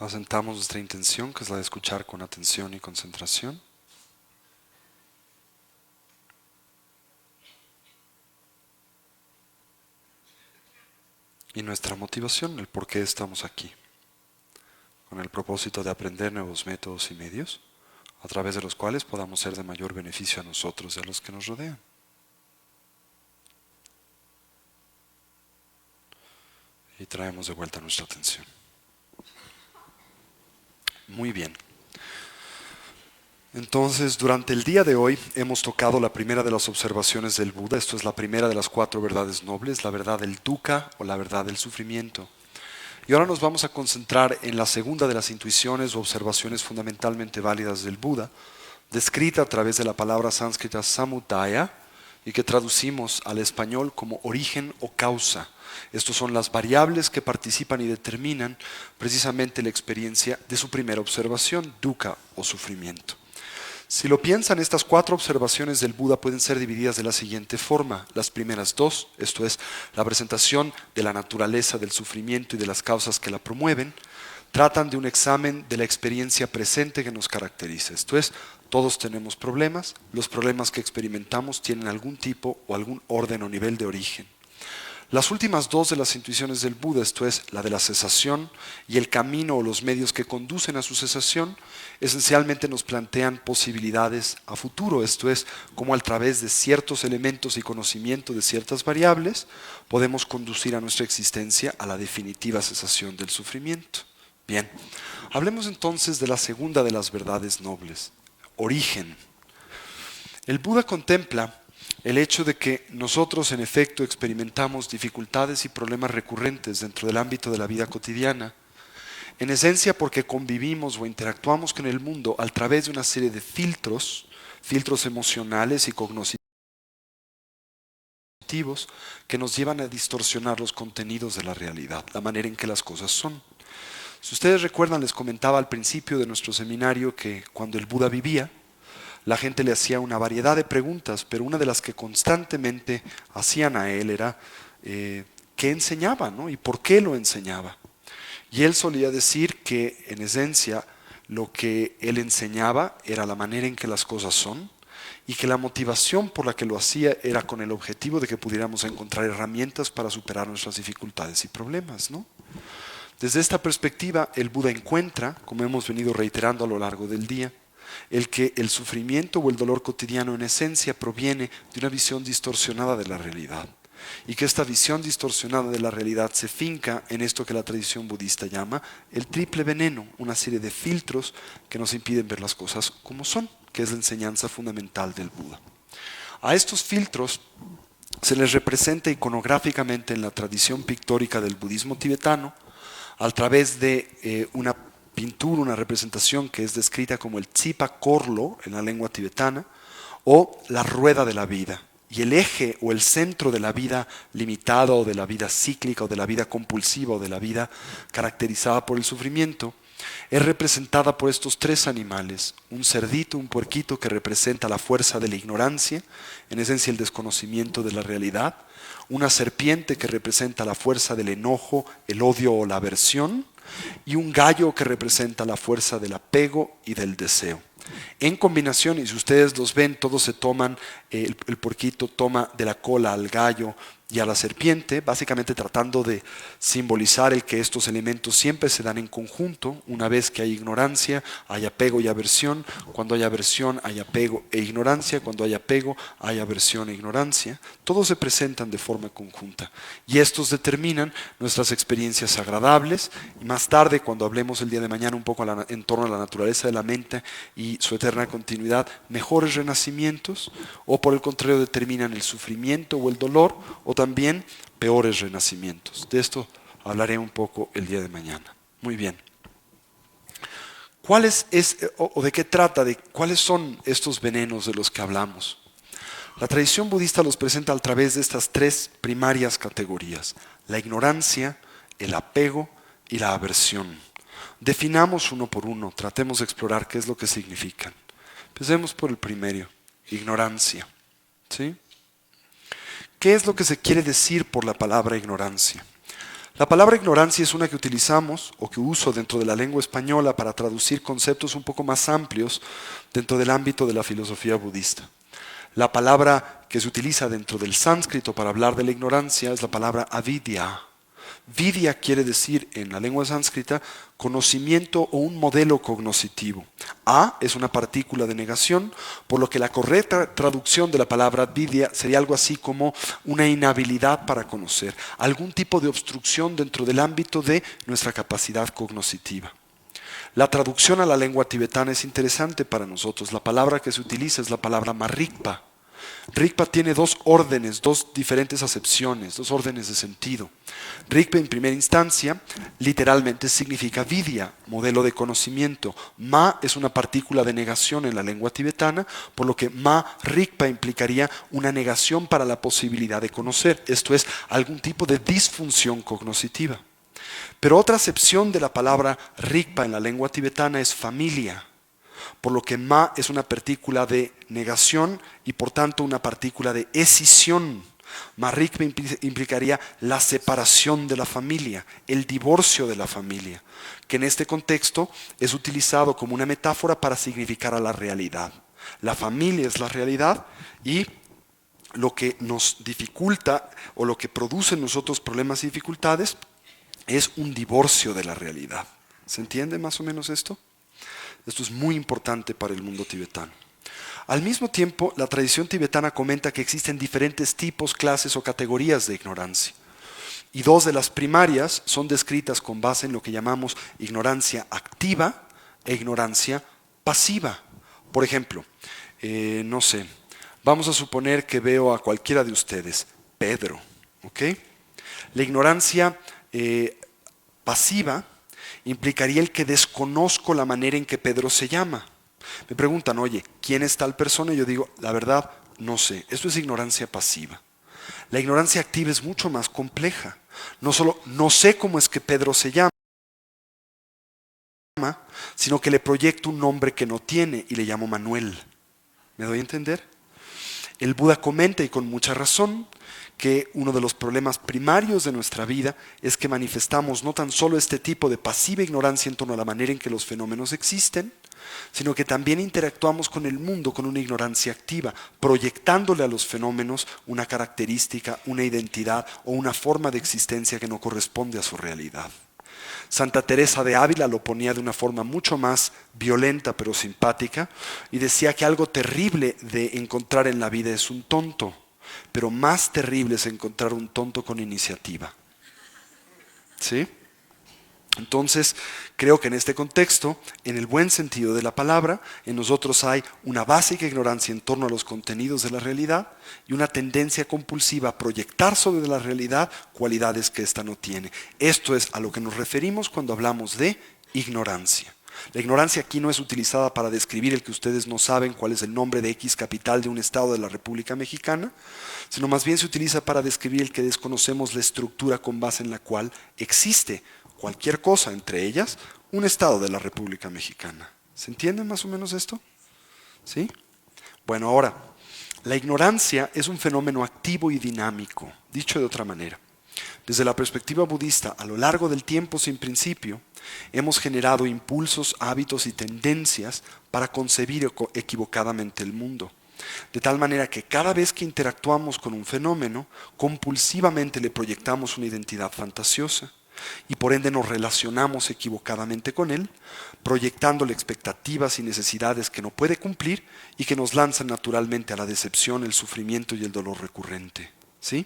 Asentamos nuestra intención, que es la de escuchar con atención y concentración. Y nuestra motivación, el por qué estamos aquí, con el propósito de aprender nuevos métodos y medios, a través de los cuales podamos ser de mayor beneficio a nosotros y a los que nos rodean. Y traemos de vuelta nuestra atención. Muy bien. Entonces, durante el día de hoy hemos tocado la primera de las observaciones del Buda. Esto es la primera de las 4 verdades nobles, la verdad del dukkha o la verdad del sufrimiento. Y ahora nos vamos a concentrar en la segunda de las intuiciones o observaciones fundamentalmente válidas del Buda, descrita a través de la palabra sánscrita samudaya y que traducimos al español como origen o causa. Estos son las variables que participan y determinan precisamente la experiencia de su primera observación, dukkha o sufrimiento. Si lo piensan, estas 4 observaciones del Buda pueden ser divididas de la siguiente forma. Las primeras 2, esto es, la presentación de la naturaleza del sufrimiento y de las causas que la promueven, tratan de un examen de la experiencia presente que nos caracteriza. Esto es, todos tenemos problemas, los problemas que experimentamos tienen algún tipo o algún orden o nivel de origen. Las últimas 2 de las intuiciones del Buda, esto es, la de la cesación y el camino o los medios que conducen a su cesación, esencialmente nos plantean posibilidades a futuro, esto es, cómo a través de ciertos elementos y conocimiento de ciertas variables podemos conducir a nuestra existencia a la definitiva cesación del sufrimiento. Bien, hablemos entonces de la segunda de las verdades nobles, origen. El Buda contempla el hecho de que nosotros en efecto experimentamos dificultades y problemas recurrentes dentro del ámbito de la vida cotidiana, en esencia porque convivimos o interactuamos con el mundo a través de una serie de filtros emocionales y cognitivos que nos llevan a distorsionar los contenidos de la realidad, la manera en que las cosas son. Si ustedes recuerdan, les comentaba al principio de nuestro seminario que cuando el Buda vivía, la gente le hacía una variedad de preguntas, pero una de las que constantemente hacían a él era qué enseñaba, ¿no? Y por qué lo enseñaba. Y él solía decir que en esencia lo que él enseñaba era la manera en que las cosas son y que la motivación por la que lo hacía era con el objetivo de que pudiéramos encontrar herramientas para superar nuestras dificultades y problemas, ¿no? Desde esta perspectiva, el Buda encuentra, como hemos venido reiterando a lo largo del día, el que el sufrimiento o el dolor cotidiano en esencia proviene de una visión distorsionada de la realidad y que esta visión distorsionada de la realidad se finca en esto que la tradición budista llama el triple veneno, una serie de filtros que nos impiden ver las cosas como son, que es la enseñanza fundamental del Buda. A estos filtros se les representa iconográficamente en la tradición pictórica del budismo tibetano a través de una pintura, una representación que es descrita como el Tsipa Korlo en la lengua tibetana, o la rueda de la vida. Y el eje o el centro de la vida limitada o de la vida cíclica o de la vida compulsiva o de la vida caracterizada por el sufrimiento es representada por estos 3 animales, un cerdito, un puerquito que representa la fuerza de la ignorancia, en esencia el desconocimiento de la realidad, una serpiente que representa la fuerza del enojo, el odio o la aversión, y un gallo que representa la fuerza del apego y del deseo. En combinación, y si ustedes los ven, todos se toman, el puerquito toma de la cola al gallo y a la serpiente, básicamente tratando de simbolizar el que estos elementos siempre se dan en conjunto. Una vez que hay ignorancia, hay apego y aversión. Cuando hay aversión, hay apego e ignorancia. Cuando hay apego, hay aversión e ignorancia. Todos se presentan de forma conjunta. Y estos determinan nuestras experiencias agradables. Y más tarde, cuando hablemos el día de mañana un poco en torno a la naturaleza de la mente y su eterna continuidad, mejores renacimientos, o por el contrario determinan el sufrimiento o el dolor, o también peores renacimientos. De esto hablaré un poco el día de mañana. Muy bien. ¿O de qué trata? ¿Cuáles son estos venenos de los que hablamos? La tradición budista los presenta a través de estas 3 primarias categorías: la ignorancia, el apego y la aversión. Definamos uno por uno, tratemos de explorar qué es lo que significan. Empecemos por el primero, ignorancia. ¿Sí? ¿Qué es lo que se quiere decir por la palabra ignorancia? La palabra ignorancia es una que utilizamos o que uso dentro de la lengua española para traducir conceptos un poco más amplios dentro del ámbito de la filosofía budista. La palabra que se utiliza dentro del sánscrito para hablar de la ignorancia es la palabra avidya. Vidya quiere decir en la lengua sánscrita conocimiento o un modelo cognoscitivo. A es una partícula de negación, por lo que la correcta traducción de la palabra vidya sería algo así como una inhabilidad para conocer, algún tipo de obstrucción dentro del ámbito de nuestra capacidad cognoscitiva. La traducción a la lengua tibetana es interesante para nosotros. La palabra que se utiliza es la palabra marikpa. Rigpa tiene dos órdenes, dos diferentes acepciones, dos órdenes de sentido. Rigpa en primera instancia literalmente significa vidya, modelo de conocimiento. Ma es una partícula de negación en la lengua tibetana, por lo que ma rigpa implicaría una negación para la posibilidad de conocer. Esto es algún tipo de disfunción cognoscitiva. Pero otra acepción de la palabra rigpa en la lengua tibetana es familia. Por lo que ma es una partícula de negación y por tanto una partícula de escisión. Ma rigpa implicaría la separación de la familia, el divorcio de la familia, que en este contexto es utilizado como una metáfora para significar a la realidad. La familia es la realidad y lo que nos dificulta o lo que produce en nosotros problemas y dificultades es un divorcio de la realidad. ¿Se entiende más o menos esto? Esto es muy importante para el mundo tibetano. Al mismo tiempo, la tradición tibetana comenta que existen diferentes tipos, clases o categorías de ignorancia. Y dos de las primarias son descritas con base en lo que llamamos ignorancia activa e ignorancia pasiva. Por ejemplo, no sé, vamos a suponer que veo a cualquiera de ustedes, Pedro, ¿ok? La ignorancia pasiva implicaría el que desconozco la manera en que Pedro se llama. Me preguntan, oye, ¿quién es tal persona? Y yo digo, la verdad, no sé. Esto es ignorancia pasiva. La ignorancia activa es mucho más compleja. No solo no sé cómo es que Pedro se llama, sino que le proyecto un nombre que no tiene y le llamo Manuel. ¿Me doy a entender? El Buda comenta, y con mucha razón, que uno de los problemas primarios de nuestra vida es que manifestamos no tan solo este tipo de pasiva ignorancia en torno a la manera en que los fenómenos existen, sino que también interactuamos con el mundo con una ignorancia activa, proyectándole a los fenómenos una característica, una identidad o una forma de existencia que no corresponde a su realidad. Santa Teresa de Ávila lo ponía de una forma mucho más violenta pero simpática y decía que algo terrible de encontrar en la vida es un tonto, pero más terrible es encontrar un tonto con iniciativa. ¿Sí? Entonces, creo que en este contexto, en el buen sentido de la palabra, en nosotros hay una básica ignorancia en torno a los contenidos de la realidad y una tendencia compulsiva a proyectar sobre la realidad cualidades que ésta no tiene. Esto es a lo que nos referimos cuando hablamos de ignorancia. La ignorancia aquí no es utilizada para describir el que ustedes no saben cuál es el nombre de X capital de un estado de la República Mexicana, sino más bien se utiliza para describir el que desconocemos la estructura con base en la cual existe cualquier cosa, entre ellas, un estado de la República Mexicana. ¿Se entiende más o menos esto? ¿Sí? Bueno, ahora, la ignorancia es un fenómeno activo y dinámico, dicho de otra manera. Desde la perspectiva budista, a lo largo del tiempo sin principio, hemos generado impulsos, hábitos y tendencias para concebir equivocadamente el mundo. De tal manera que cada vez que interactuamos con un fenómeno, compulsivamente le proyectamos una identidad fantasiosa y por ende nos relacionamos equivocadamente con él, proyectándole expectativas y necesidades que no puede cumplir y que nos lanzan naturalmente a la decepción, el sufrimiento y el dolor recurrente. ¿Sí?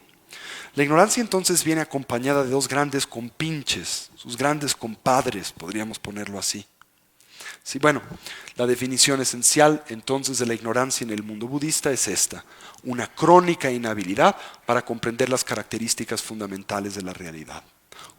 La ignorancia entonces viene acompañada de dos grandes compinches, sus grandes compadres, podríamos ponerlo así. Sí, bueno, la definición esencial entonces de la ignorancia en el mundo budista es esta: una crónica inhabilidad para comprender las características fundamentales de la realidad.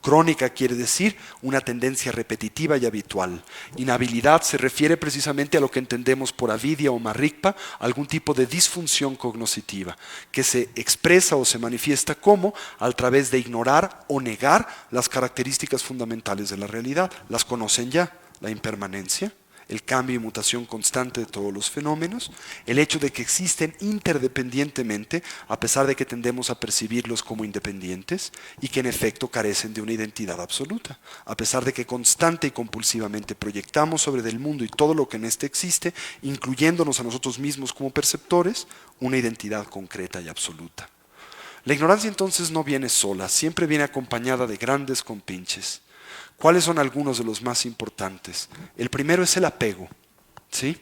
Crónica quiere decir una tendencia repetitiva y habitual. Inhabilidad se refiere precisamente a lo que entendemos por avidya o marikpa, algún tipo de disfunción cognoscitiva, que se expresa o se manifiesta como a través de ignorar o negar las características fundamentales de la realidad. Las conocen ya, la impermanencia, el cambio y mutación constante de todos los fenómenos, el hecho de que existen interdependientemente, a pesar de que tendemos a percibirlos como independientes, y que en efecto carecen de una identidad absoluta, a pesar de que constante y compulsivamente proyectamos sobre el mundo y todo lo que en éste existe, incluyéndonos a nosotros mismos como perceptores, una identidad concreta y absoluta. La ignorancia entonces no viene sola, siempre viene acompañada de grandes compinches. ¿Cuáles son algunos de los más importantes? El primero es el apego, ¿sí?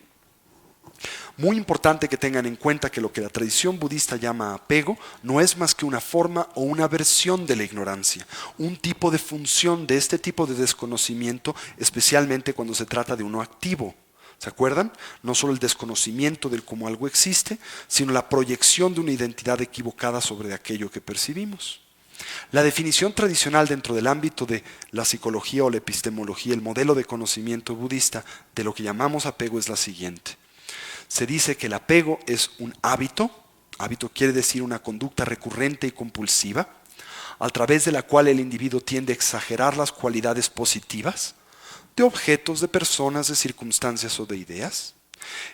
Muy importante que tengan en cuenta que lo que la tradición budista llama apego no es más que una forma o una versión de la ignorancia, un tipo de función de este tipo de desconocimiento, especialmente cuando se trata de uno activo. ¿Se acuerdan? No solo el desconocimiento del cómo algo existe, sino la proyección de una identidad equivocada sobre aquello que percibimos. La definición tradicional dentro del ámbito de la psicología o la epistemología, el modelo de conocimiento budista de lo que llamamos apego es la siguiente. Se dice que el apego es un hábito quiere decir una conducta recurrente y compulsiva, a través de la cual el individuo tiende a exagerar las cualidades positivas de objetos, de personas, de circunstancias o de ideas.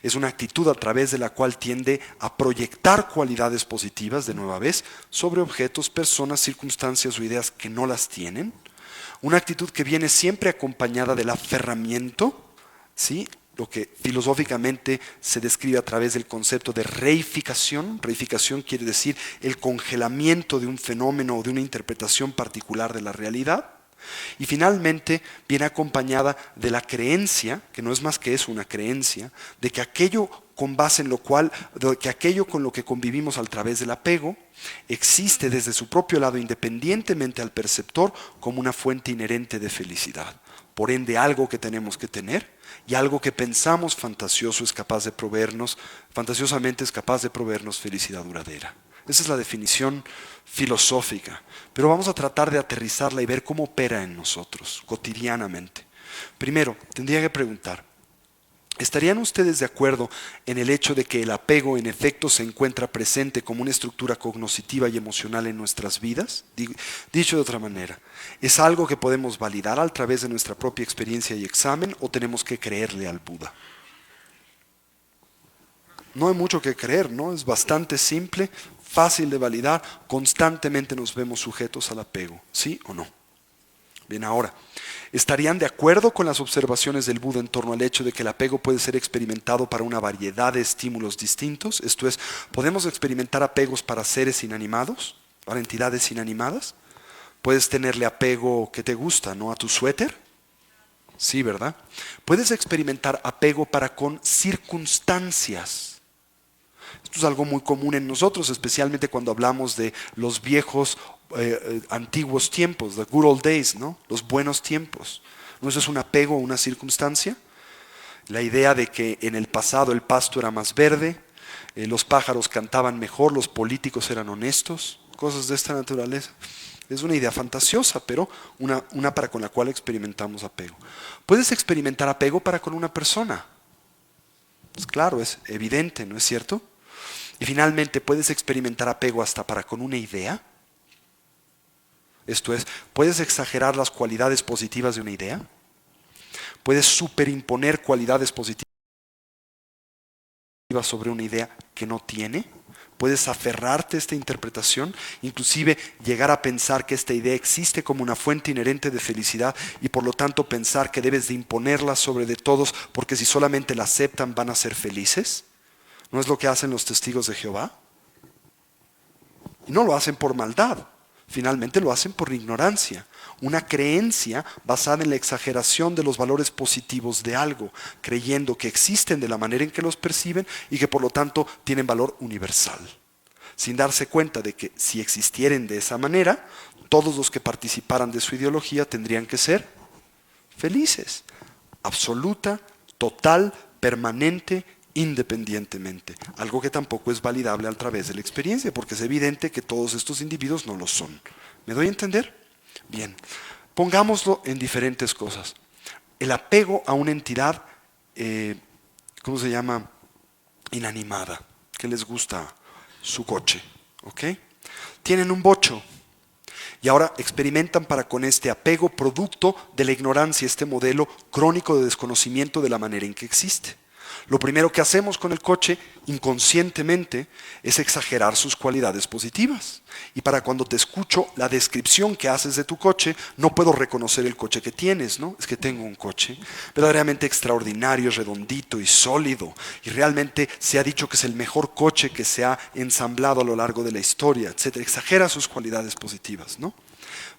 Es una actitud a través de la cual tiende a proyectar cualidades positivas, de nueva vez, sobre objetos, personas, circunstancias o ideas que no las tienen. Una actitud que viene siempre acompañada del aferramiento, ¿sí? Lo que filosóficamente se describe a través del concepto de reificación. Reificación quiere decir el congelamiento de un fenómeno o de una interpretación particular de la realidad. Y finalmente viene acompañada de la creencia, que no es más que eso, una creencia, de que aquello con base en lo cual, de que aquello con lo que convivimos a través del apego, existe desde su propio lado, independientemente al perceptor, como una fuente inherente de felicidad. Por ende, algo que tenemos que tener y algo que pensamos fantasioso es capaz de proveernos, fantasiosamente es capaz de proveernos felicidad duradera. Esa es la definición filosófica, pero vamos a tratar de aterrizarla y ver cómo opera en nosotros cotidianamente. Primero, tendría que preguntar, ¿estarían ustedes de acuerdo en el hecho de que el apego en efecto se encuentra presente como una estructura cognitiva y emocional en nuestras vidas? Dicho de otra manera, ¿es algo que podemos validar a través de nuestra propia experiencia y examen o tenemos que creerle al Buda? No hay mucho que creer, ¿no? Es bastante simple, fácil de validar, constantemente nos vemos sujetos al apego, ¿sí o no? Bien, ahora, ¿estarían de acuerdo con las observaciones del Buda en torno al hecho de que el apego puede ser experimentado para una variedad de estímulos distintos? Esto es, ¿podemos experimentar apegos para seres inanimados, para entidades inanimadas? ¿Puedes tenerle apego que te gusta, ¿no? A tu suéter. Sí, ¿verdad? Puedes experimentar apego para con circunstancias. Esto es algo muy común en nosotros, especialmente cuando hablamos de los viejos, antiguos tiempos, the good old days, ¿no? Los buenos tiempos. ¿No eso es un apego a una circunstancia? La idea de que en el pasado el pasto era más verde, los pájaros cantaban mejor, los políticos eran honestos, cosas de esta naturaleza. Es una idea fantasiosa, pero una para con la cual experimentamos apego. Puedes experimentar apego para con una persona. Pues claro, es evidente, ¿no es cierto? Y finalmente, ¿puedes experimentar apego hasta para con una idea? Esto es, ¿puedes exagerar las cualidades positivas de una idea? ¿Puedes superimponer cualidades positivas sobre una idea que no tiene? ¿Puedes aferrarte a esta interpretación? Inclusive llegar a pensar que esta idea existe como una fuente inherente de felicidad y por lo tanto pensar que debes de imponerla sobre de todos porque si solamente la aceptan van a ser felices. ¿No es lo que hacen los testigos de Jehová? Y no lo hacen por maldad, finalmente lo hacen por ignorancia. Una creencia basada en la exageración de los valores positivos de algo, creyendo que existen de la manera en que los perciben y que por lo tanto tienen valor universal. Sin darse cuenta de que si existieran de esa manera, todos los que participaran de su ideología tendrían que ser felices. Absoluta, total, permanente, independientemente, algo que tampoco es validable a través de la experiencia, porque es evidente que todos estos individuos no lo son. ¿Me doy a entender? Bien, pongámoslo en diferentes cosas. El apego a una entidad, ¿cómo se llama? Inanimada, que les gusta su coche, ¿ok? Tienen un bocho Y ahora experimentan para con este apego producto de la ignorancia, este modelo crónico de desconocimiento de la manera en que existe. Lo primero que hacemos con el coche, inconscientemente, es exagerar sus cualidades positivas. Y para cuando te escucho la descripción que haces de tu coche, no puedo reconocer el coche que tienes, ¿no? Es que tengo un coche verdaderamente extraordinario, redondito y sólido. Y realmente se ha dicho que es el mejor coche que se ha ensamblado a lo largo de la historia, etc. Exagera sus cualidades positivas, ¿no?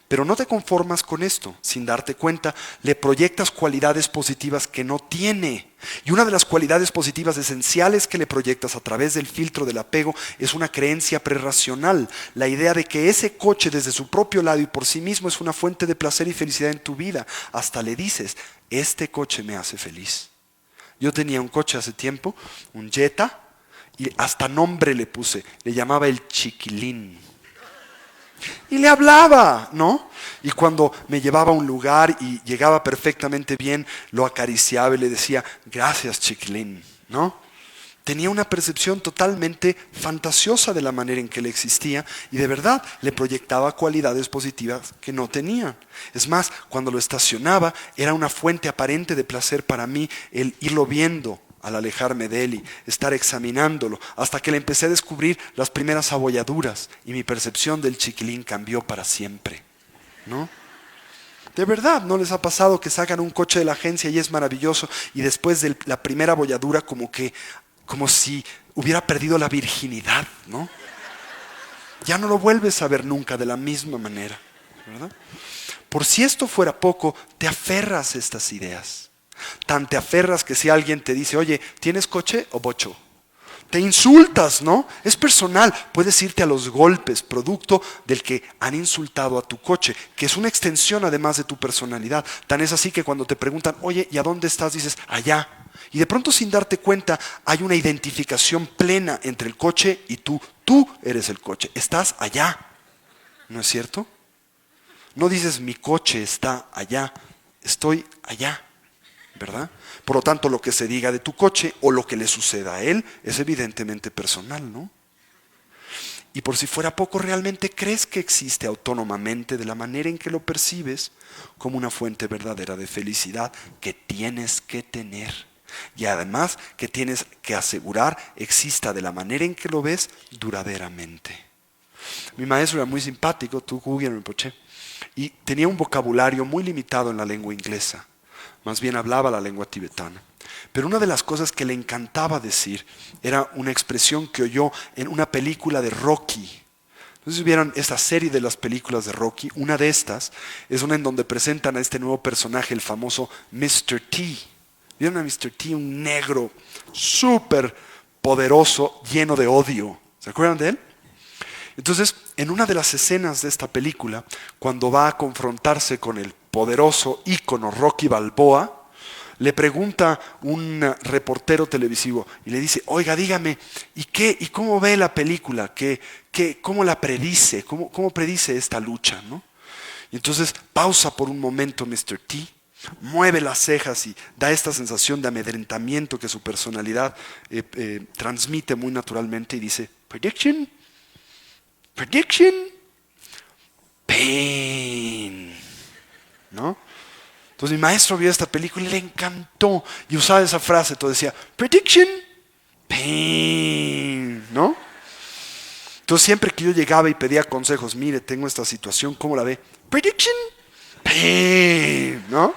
Pero no te conformas con esto, sin darte cuenta, le proyectas cualidades positivas que no tiene. Y una de las cualidades positivas esenciales que le proyectas a través del filtro del apego es una creencia prerracional, la idea de que ese coche desde su propio lado y por sí mismo es una fuente de placer y felicidad en tu vida. Hasta le dices, este coche me hace feliz. Yo tenía un coche hace tiempo, un Jetta, y hasta nombre le puse, le llamaba el Chiquilín. Y le hablaba, ¿no? Y cuando me llevaba a un lugar y llegaba perfectamente bien, lo acariciaba y le decía, gracias, chiquilín, ¿no? Tenía una percepción totalmente fantasiosa de la manera en que él existía y de verdad le proyectaba cualidades positivas que no tenía. Es más, cuando lo estacionaba, era una fuente aparente de placer para mí el irlo viendo al alejarme de él y estar examinándolo, hasta que le empecé a descubrir las primeras abolladuras y mi percepción del chiquilín cambió para siempre, ¿no? De verdad, ¿no les ha pasado que sacan un coche de la agencia y es maravilloso y después de la primera abolladura como si hubiera perdido la virginidad, ¿no? Ya no lo vuelves a ver nunca de la misma manera, ¿verdad? Por si esto fuera poco, te aferras a estas ideas. Tan te aferras que si alguien te dice, oye, ¿tienes coche o bocho? Te insultas, ¿no? Es personal. Puedes irte a los golpes, producto del que han insultado a tu coche, que es una extensión además de tu personalidad. Tan es así que cuando te preguntan, oye, ¿y a dónde estás? Dices, allá. Y de pronto sin darte cuenta hay una identificación plena entre el coche y tú. Tú eres el coche, estás allá. ¿No es cierto? No dices, mi coche está allá, estoy allá. ¿Verdad? Por lo tanto, lo que se diga de tu coche o lo que le suceda a él es evidentemente personal, ¿no? Y por si fuera poco, realmente crees que existe autónomamente de la manera en que lo percibes como una fuente verdadera de felicidad que tienes que tener. Y además que tienes que asegurar exista de la manera en que lo ves duraderamente. Mi maestro era muy simpático, y tenía un vocabulario muy limitado en la lengua inglesa. Más bien hablaba la lengua tibetana. Pero una de las cosas que le encantaba decir era una expresión que oyó en una película de Rocky. Entonces vieron esta serie de las películas de Rocky. Una de estas es una en donde presentan a este nuevo personaje, el famoso Mr. T. ¿Vieron a Mr. T? Un negro súper poderoso, lleno de odio. ¿Se acuerdan de él? Entonces, en una de las escenas de esta película, cuando va a confrontarse con el poderoso ícono Rocky Balboa, le pregunta un reportero televisivo y le dice, oiga, dígame, ¿y cómo ve la película? ¿Cómo la predice? ¿Cómo predice esta lucha? ¿No? Y entonces pausa por un momento Mr. T, mueve las cejas y da esta sensación de amedrentamiento que su personalidad transmite muy naturalmente y dice, ¿Prediction? Prediction, pain, ¿no? Entonces mi maestro vio esta película y le encantó y usaba esa frase, todo decía, prediction, pain, ¿no? Entonces siempre que yo llegaba y pedía consejos, mire, tengo esta situación, ¿cómo la ve? Prediction, pain, ¿no?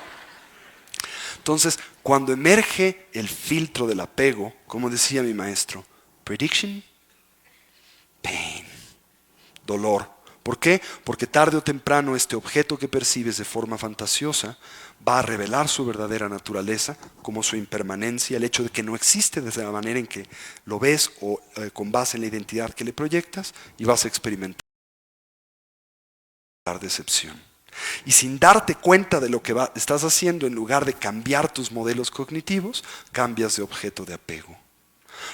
Entonces, cuando emerge el filtro del apego, como decía mi maestro, prediction, pain. Dolor. ¿Por qué? Porque tarde o temprano este objeto que percibes de forma fantasiosa va a revelar su verdadera naturaleza, como su impermanencia, el hecho de que no existe desde la manera en que lo ves o con base en la identidad que le proyectas, y vas a experimentar decepción. Y sin darte cuenta de lo que estás haciendo, en lugar de cambiar tus modelos cognitivos, cambias de objeto de apego.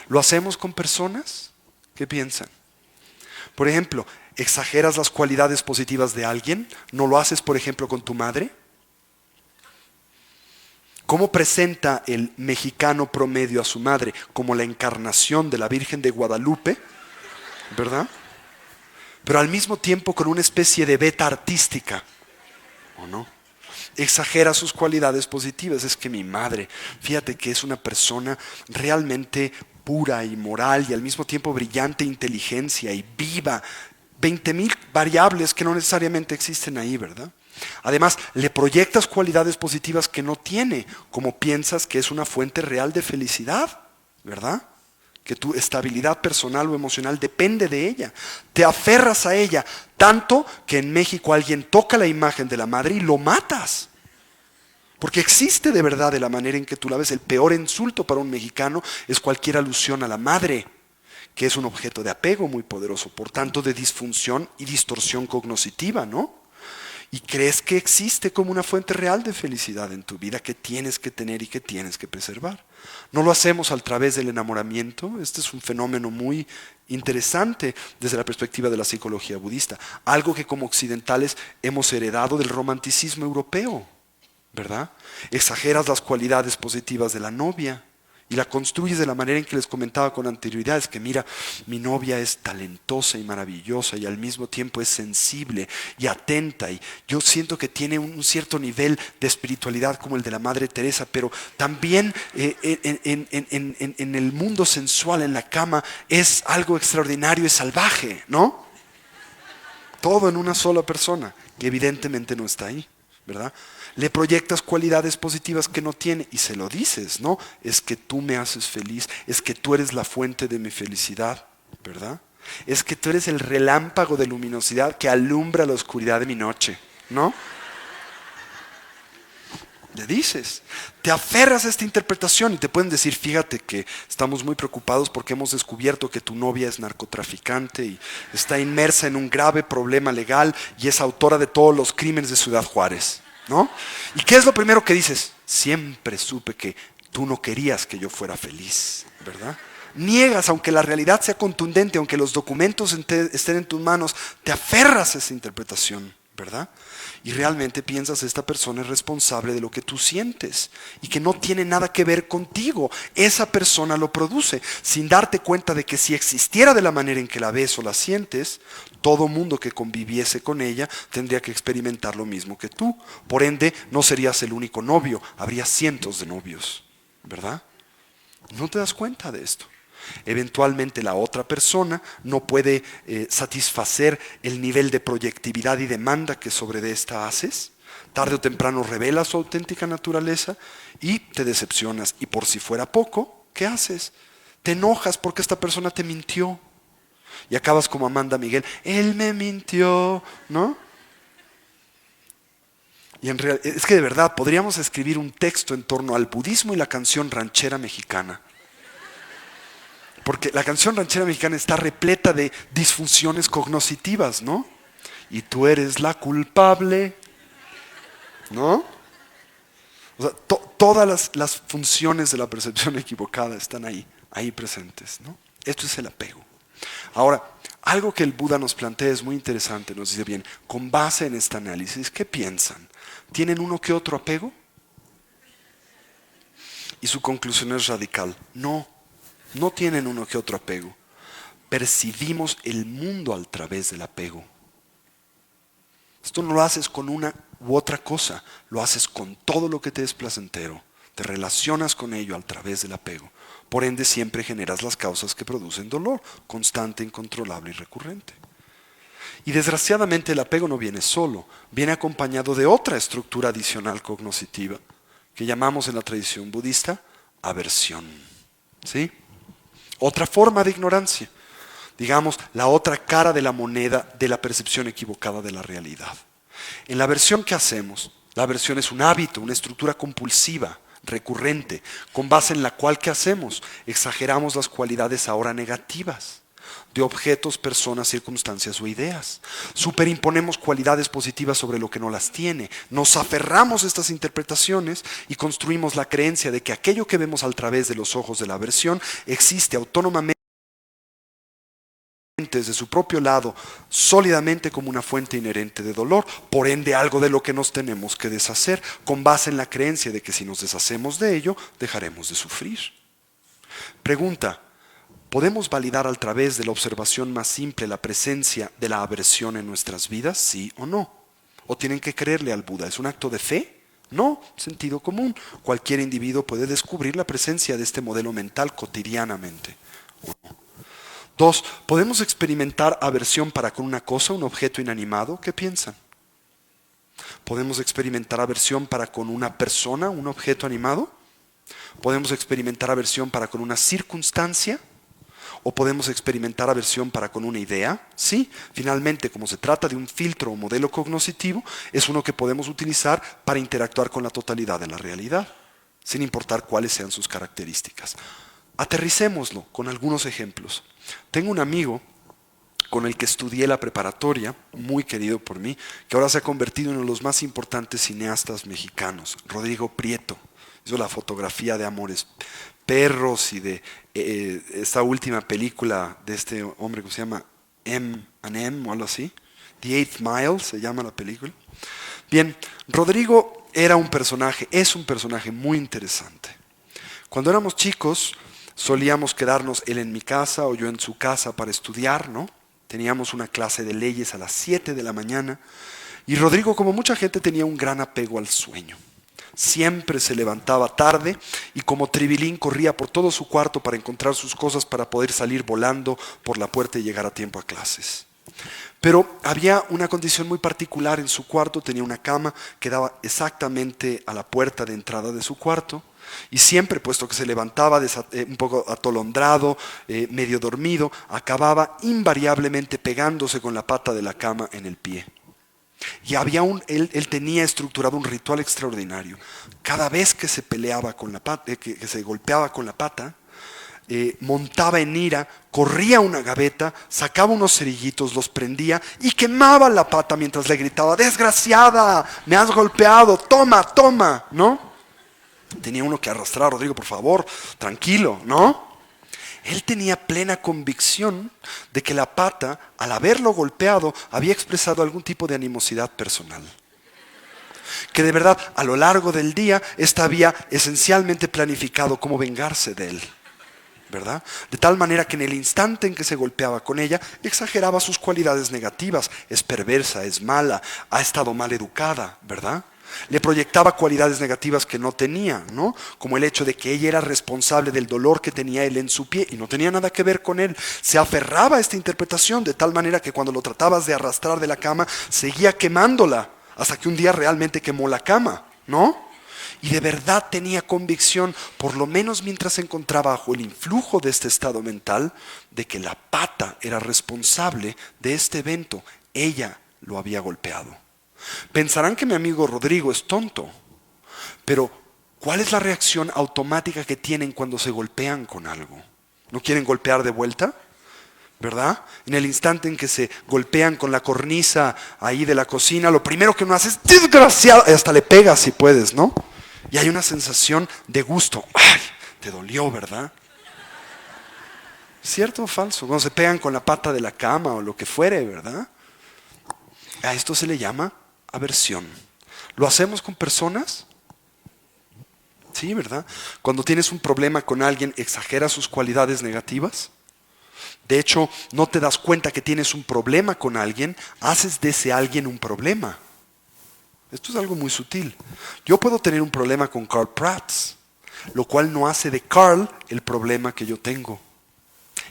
¿Lo hacemos con personas? ¿Qué piensan? Por ejemplo, ¿exageras las cualidades positivas de alguien? ¿No lo haces, por ejemplo, con tu madre? ¿Cómo presenta el mexicano promedio a su madre? Como la encarnación de la Virgen de Guadalupe, ¿verdad? pero al mismo tiempo con una especie de beta artística, ¿o no? Exagera sus cualidades positivas. Es que mi madre, fíjate que es una persona realmente pura y moral y al mismo tiempo brillante inteligencia y viva. 20,000 variables que no necesariamente existen ahí, ¿verdad? Además, le proyectas cualidades positivas que no tiene, como piensas que es una fuente real de felicidad, ¿verdad? Que tu estabilidad personal o emocional depende de ella. Te aferras a ella, tanto que en México alguien toca la imagen de la madre y lo matas. Porque existe de verdad de la manera en que tú la ves. El peor insulto para un mexicano es cualquier alusión a la madre, que es un objeto de apego muy poderoso, por tanto de disfunción y distorsión cognitiva, ¿no? Y crees que existe como una fuente real de felicidad en tu vida que tienes que tener y que tienes que preservar. No lo hacemos a través del enamoramiento. Este es un fenómeno muy interesante desde la perspectiva de la psicología budista. Algo que como occidentales hemos heredado del romanticismo europeo, ¿verdad? Exageras las cualidades positivas de la novia y la construyes de la manera en que les comentaba con anterioridad. Es que mira, mi novia es talentosa y maravillosa y al mismo tiempo es sensible y atenta y yo siento que tiene un cierto nivel de espiritualidad como el de la Madre Teresa, pero también en el mundo sensual, en la cama, es algo extraordinario y salvaje, ¿no? Todo en una sola persona, que evidentemente no está ahí, ¿verdad? Le proyectas cualidades positivas que no tiene y se lo dices, ¿no? Es que tú me haces feliz, es que tú eres la fuente de mi felicidad, ¿verdad? Es que tú eres el relámpago de luminosidad que alumbra la oscuridad de mi noche, ¿no? Le dices, te aferras a esta interpretación y te pueden decir, fíjate que estamos muy preocupados porque hemos descubierto que tu novia es narcotraficante y está inmersa en un grave problema legal y es autora de todos los crímenes de Ciudad Juárez, ¿no? ¿Y qué es lo primero que dices? Siempre supe que tú no querías que yo fuera feliz, ¿verdad? Niegas, aunque la realidad sea contundente, aunque los documentos estén en tus manos, te aferras a esa interpretación, ¿verdad? Y realmente piensas esta persona es responsable de lo que tú sientes y que no tiene nada que ver contigo. Esa persona lo produce sin darte cuenta de que si existiera de la manera en que la ves o la sientes, todo mundo que conviviese con ella tendría que experimentar lo mismo que tú. Por ende, no serías el único novio, habría cientos de novios, ¿verdad? No te das cuenta de esto. Eventualmente la otra persona no puede satisfacer el nivel de proyectividad y demanda que sobre de esta haces. Tarde o temprano revela su auténtica naturaleza y te decepcionas. Y por si fuera poco, ¿qué haces? Te enojas porque esta persona te mintió. Y acabas como Amanda Miguel, él me mintió, ¿no? Y en realidad, es que de verdad podríamos escribir un texto en torno al budismo y la canción ranchera mexicana. Porque la canción ranchera mexicana está repleta de disfunciones cognitivas, ¿no? Y tú eres la culpable, ¿no? O sea, todas las funciones de la percepción equivocada están ahí presentes, ¿no? Esto es el apego. Ahora, algo que el Buda nos plantea es muy interesante, nos dice bien, con base en este análisis, ¿qué piensan? ¿Tienen uno que otro apego? Y su conclusión es radical, no tienen uno que otro apego. Percibimos el mundo a través del apego. Esto no lo haces con una u otra cosa, lo haces con todo lo que te es placentero. Te relacionas con ello a través del apego. Por ende, siempre generas las causas que producen dolor, constante, incontrolable y recurrente. Y desgraciadamente el apego no viene solo, viene acompañado de otra estructura adicional cognitiva que llamamos en la tradición budista aversión. ¿Sí? Otra forma de ignorancia. Digamos, la otra cara de la moneda de la percepción equivocada de la realidad. En la aversión que hacemos, la aversión es un hábito, una estructura compulsiva, recurrente, con base en la cual ¿qué hacemos? Exageramos las cualidades ahora negativas de objetos, personas, circunstancias o ideas. Superimponemos cualidades positivas sobre lo que no las tiene. Nos aferramos a estas interpretaciones y construimos la creencia de que aquello que vemos a través de los ojos de la aversión existe autónomamente desde su propio lado, sólidamente como una fuente inherente de dolor, por ende algo de lo que nos tenemos que deshacer, con base en la creencia de que si nos deshacemos de ello, dejaremos de sufrir. Pregunta, ¿Podemos validar a través de la observación más simple la presencia de la aversión en nuestras vidas? ¿Sí o no? ¿O tienen que creerle al Buda? ¿Es un acto de fe? No, sentido común. Cualquier individuo puede descubrir la presencia de este modelo mental cotidianamente. Dos, ¿podemos experimentar aversión para con una cosa, un objeto inanimado? ¿Qué piensan? ¿Podemos experimentar aversión para con una persona, un objeto animado? ¿Podemos experimentar aversión para con una circunstancia? ¿O podemos experimentar aversión para con una idea? Sí, finalmente, como se trata de un filtro o modelo cognoscitivo, es uno que podemos utilizar para interactuar con la totalidad de la realidad, sin importar cuáles sean sus características. Aterricémoslo con algunos ejemplos. Tengo un amigo con el que estudié la preparatoria, muy querido por mí, que ahora se ha convertido en uno de los más importantes cineastas mexicanos, Rodrigo Prieto. Hizo la fotografía de Amores Perros y de esta última película de este hombre que se llama M o algo así. The Eighth Mile se llama la película. Bien, Rodrigo era un personaje, es un personaje muy interesante. Cuando éramos chicos, solíamos quedarnos él en mi casa o yo en su casa para estudiar, ¿no? Teníamos una clase de leyes a las 7 de la mañana y Rodrigo, como mucha gente, tenía un gran apego al sueño. Siempre se levantaba tarde y como tribilín corría por todo su cuarto para encontrar sus cosas para poder salir volando por la puerta y llegar a tiempo a clases. Pero había una condición muy particular en su cuarto, tenía una cama que daba exactamente a la puerta de entrada de su cuarto y siempre, puesto que se levantaba un poco atolondrado, medio dormido, acababa invariablemente pegándose con la pata de la cama en el pie. Y él tenía estructurado un ritual extraordinario. Cada vez que se peleaba con la pata, que se golpeaba con la pata, montaba en ira, corría a una gaveta, sacaba unos cerillitos, los prendía y quemaba la pata mientras le gritaba: ¡desgraciada! ¡Me has golpeado! ¡Toma, toma! ¿No? Tenía uno que arrastrar: Rodrigo, por favor, tranquilo, ¿no? Él tenía plena convicción de que la pata, al haberlo golpeado, había expresado algún tipo de animosidad personal. Que de verdad, a lo largo del día, ésta había esencialmente planificado cómo vengarse de él. ¿Verdad? De tal manera que en el instante en que se golpeaba con ella, exageraba sus cualidades negativas. Es perversa, es mala, ha estado mal educada, ¿verdad? Le proyectaba cualidades negativas que no tenía, ¿no? Como el hecho de que ella era responsable del dolor que tenía él en su pie y no tenía nada que ver con él. Se aferraba a esta interpretación de tal manera que cuando lo tratabas de arrastrar de la cama, seguía quemándola, hasta que un día realmente quemó la cama, ¿no? Y de verdad tenía convicción, por lo menos mientras se encontraba bajo el influjo de este estado mental, de que la pata era responsable de este evento. Ella lo había golpeado. Pensarán que mi amigo Rodrigo es tonto, pero ¿cuál es la reacción automática que tienen cuando se golpean con algo? ¿No quieren golpear de vuelta? ¿Verdad? En el instante en que se golpean con la cornisa ahí de la cocina, lo primero que uno hace es desgraciado, y hasta le pegas si puedes, ¿no? Y hay una sensación de gusto. ¡Ay! Te dolió, ¿verdad? ¿Cierto o falso? Cuando se pegan con la pata de la cama o lo que fuere, ¿verdad? A esto se le llama aversión. ¿Lo hacemos con personas? Sí, ¿verdad? Cuando tienes un problema con alguien, ¿exageras sus cualidades negativas? De hecho, no te das cuenta que tienes un problema con alguien, haces de ese alguien un problema. Esto es algo muy sutil. Yo puedo tener un problema con Karl Prats, lo cual no hace de Karl el problema que yo tengo.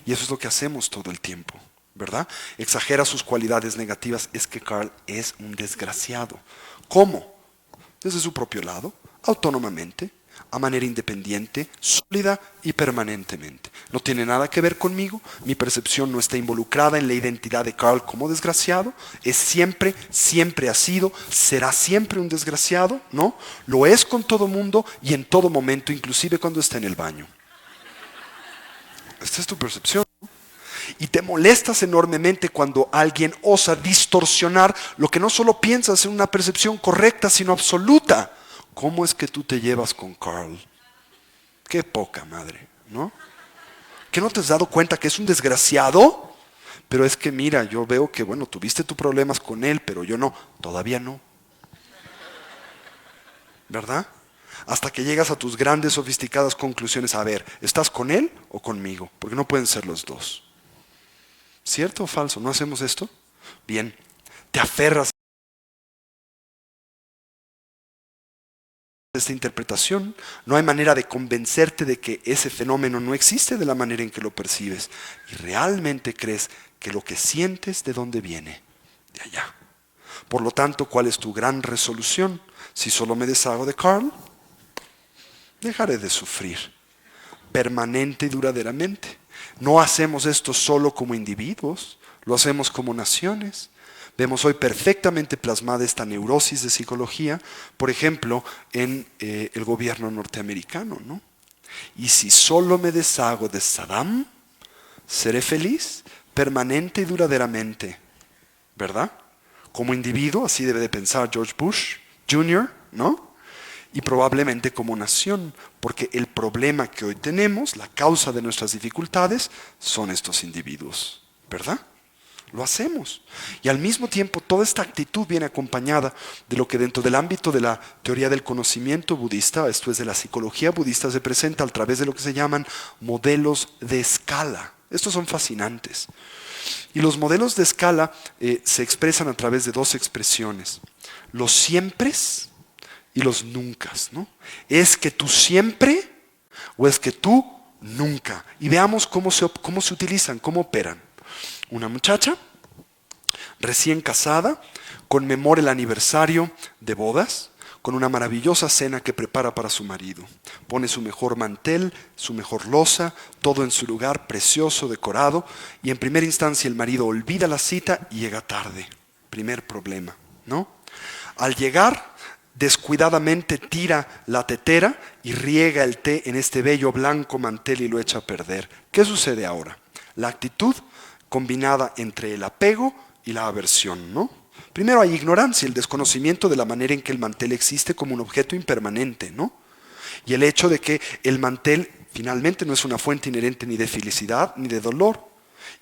Y eso es lo que hacemos todo el tiempo, ¿verdad? Exagera sus cualidades negativas, es que Karl es un desgraciado. ¿Cómo? Desde su propio lado, autónomamente, a manera independiente, sólida y permanentemente. No tiene nada que ver conmigo, mi percepción no está involucrada en la identidad de Karl como desgraciado, es siempre, siempre ha sido, será siempre un desgraciado, ¿no? Lo es con todo mundo y en todo momento, inclusive cuando está en el baño. Esta es tu percepción, ¿no? Y te molestas enormemente cuando alguien osa distorsionar lo que no solo piensas en una percepción correcta, sino absoluta. ¿Cómo es que tú te llevas con Karl? Qué poca madre, ¿no? ¿Que no te has dado cuenta que es un desgraciado? Pero es que mira, yo veo que, bueno, tuviste tus problemas con él, pero yo no, todavía no. ¿Verdad? hasta que llegas a tus grandes, sofisticadas conclusiones. A ver, ¿estás con él o conmigo? Porque no pueden ser los dos. ¿Cierto o falso? ¿No hacemos esto? Bien, te aferras a esta interpretación. No hay manera de convencerte de que ese fenómeno no existe de la manera en que lo percibes. Y realmente crees que lo que sientes, ¿de dónde viene? De allá. Por lo tanto, ¿cuál es tu gran resolución? Si solo me deshago de Carl, dejaré de sufrir, permanente y duraderamente. No hacemos esto solo como individuos, lo hacemos como naciones. Vemos hoy perfectamente plasmada esta neurosis de psicología, por ejemplo, en el gobierno norteamericano, ¿no? Y si solo me deshago de Saddam, seré feliz, permanente y duraderamente, ¿verdad? Como individuo, así debe de pensar George Bush Jr., ¿no? Y probablemente como nación, porque el problema que hoy tenemos, la causa de nuestras dificultades, son estos individuos, ¿verdad? Lo hacemos. Y al mismo tiempo, toda esta actitud viene acompañada de lo que dentro del ámbito de la teoría del conocimiento budista, esto es de la psicología budista, se presenta a través de lo que se llaman modelos de escala. Estos son fascinantes. Y los modelos de escala se expresan a través de dos expresiones: los siempres y los nuncas, ¿no? ¿Es que tú siempre o es que tú nunca? Y veamos cómo se utilizan, cómo operan. Una muchacha recién casada conmemora el aniversario de bodas con una maravillosa cena que prepara para su marido. Pone su mejor mantel, su mejor loza, todo en su lugar precioso, decorado, y en primera instancia el marido olvida la cita y llega tarde. Primer problema, ¿no? Al llegar, descuidadamente tira la tetera y riega el té en este bello blanco mantel y lo echa a perder. ¿Qué sucede ahora? La actitud combinada entre el apego y la aversión, ¿no? Primero hay ignorancia, el desconocimiento de la manera en que el mantel existe como un objeto impermanente, ¿no? Y el hecho de que el mantel finalmente no es una fuente inherente ni de felicidad ni de dolor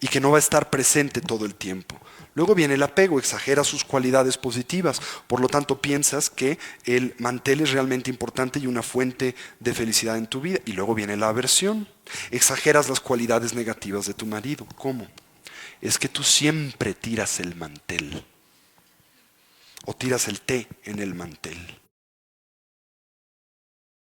y que no va a estar presente todo el tiempo. Luego viene el apego, exagera sus cualidades positivas, por lo tanto piensas que el mantel es realmente importante y una fuente de felicidad en tu vida. Y luego viene la aversión, exageras las cualidades negativas de tu marido. ¿Cómo? Es que tú siempre tiras el mantel o tiras el té en el mantel.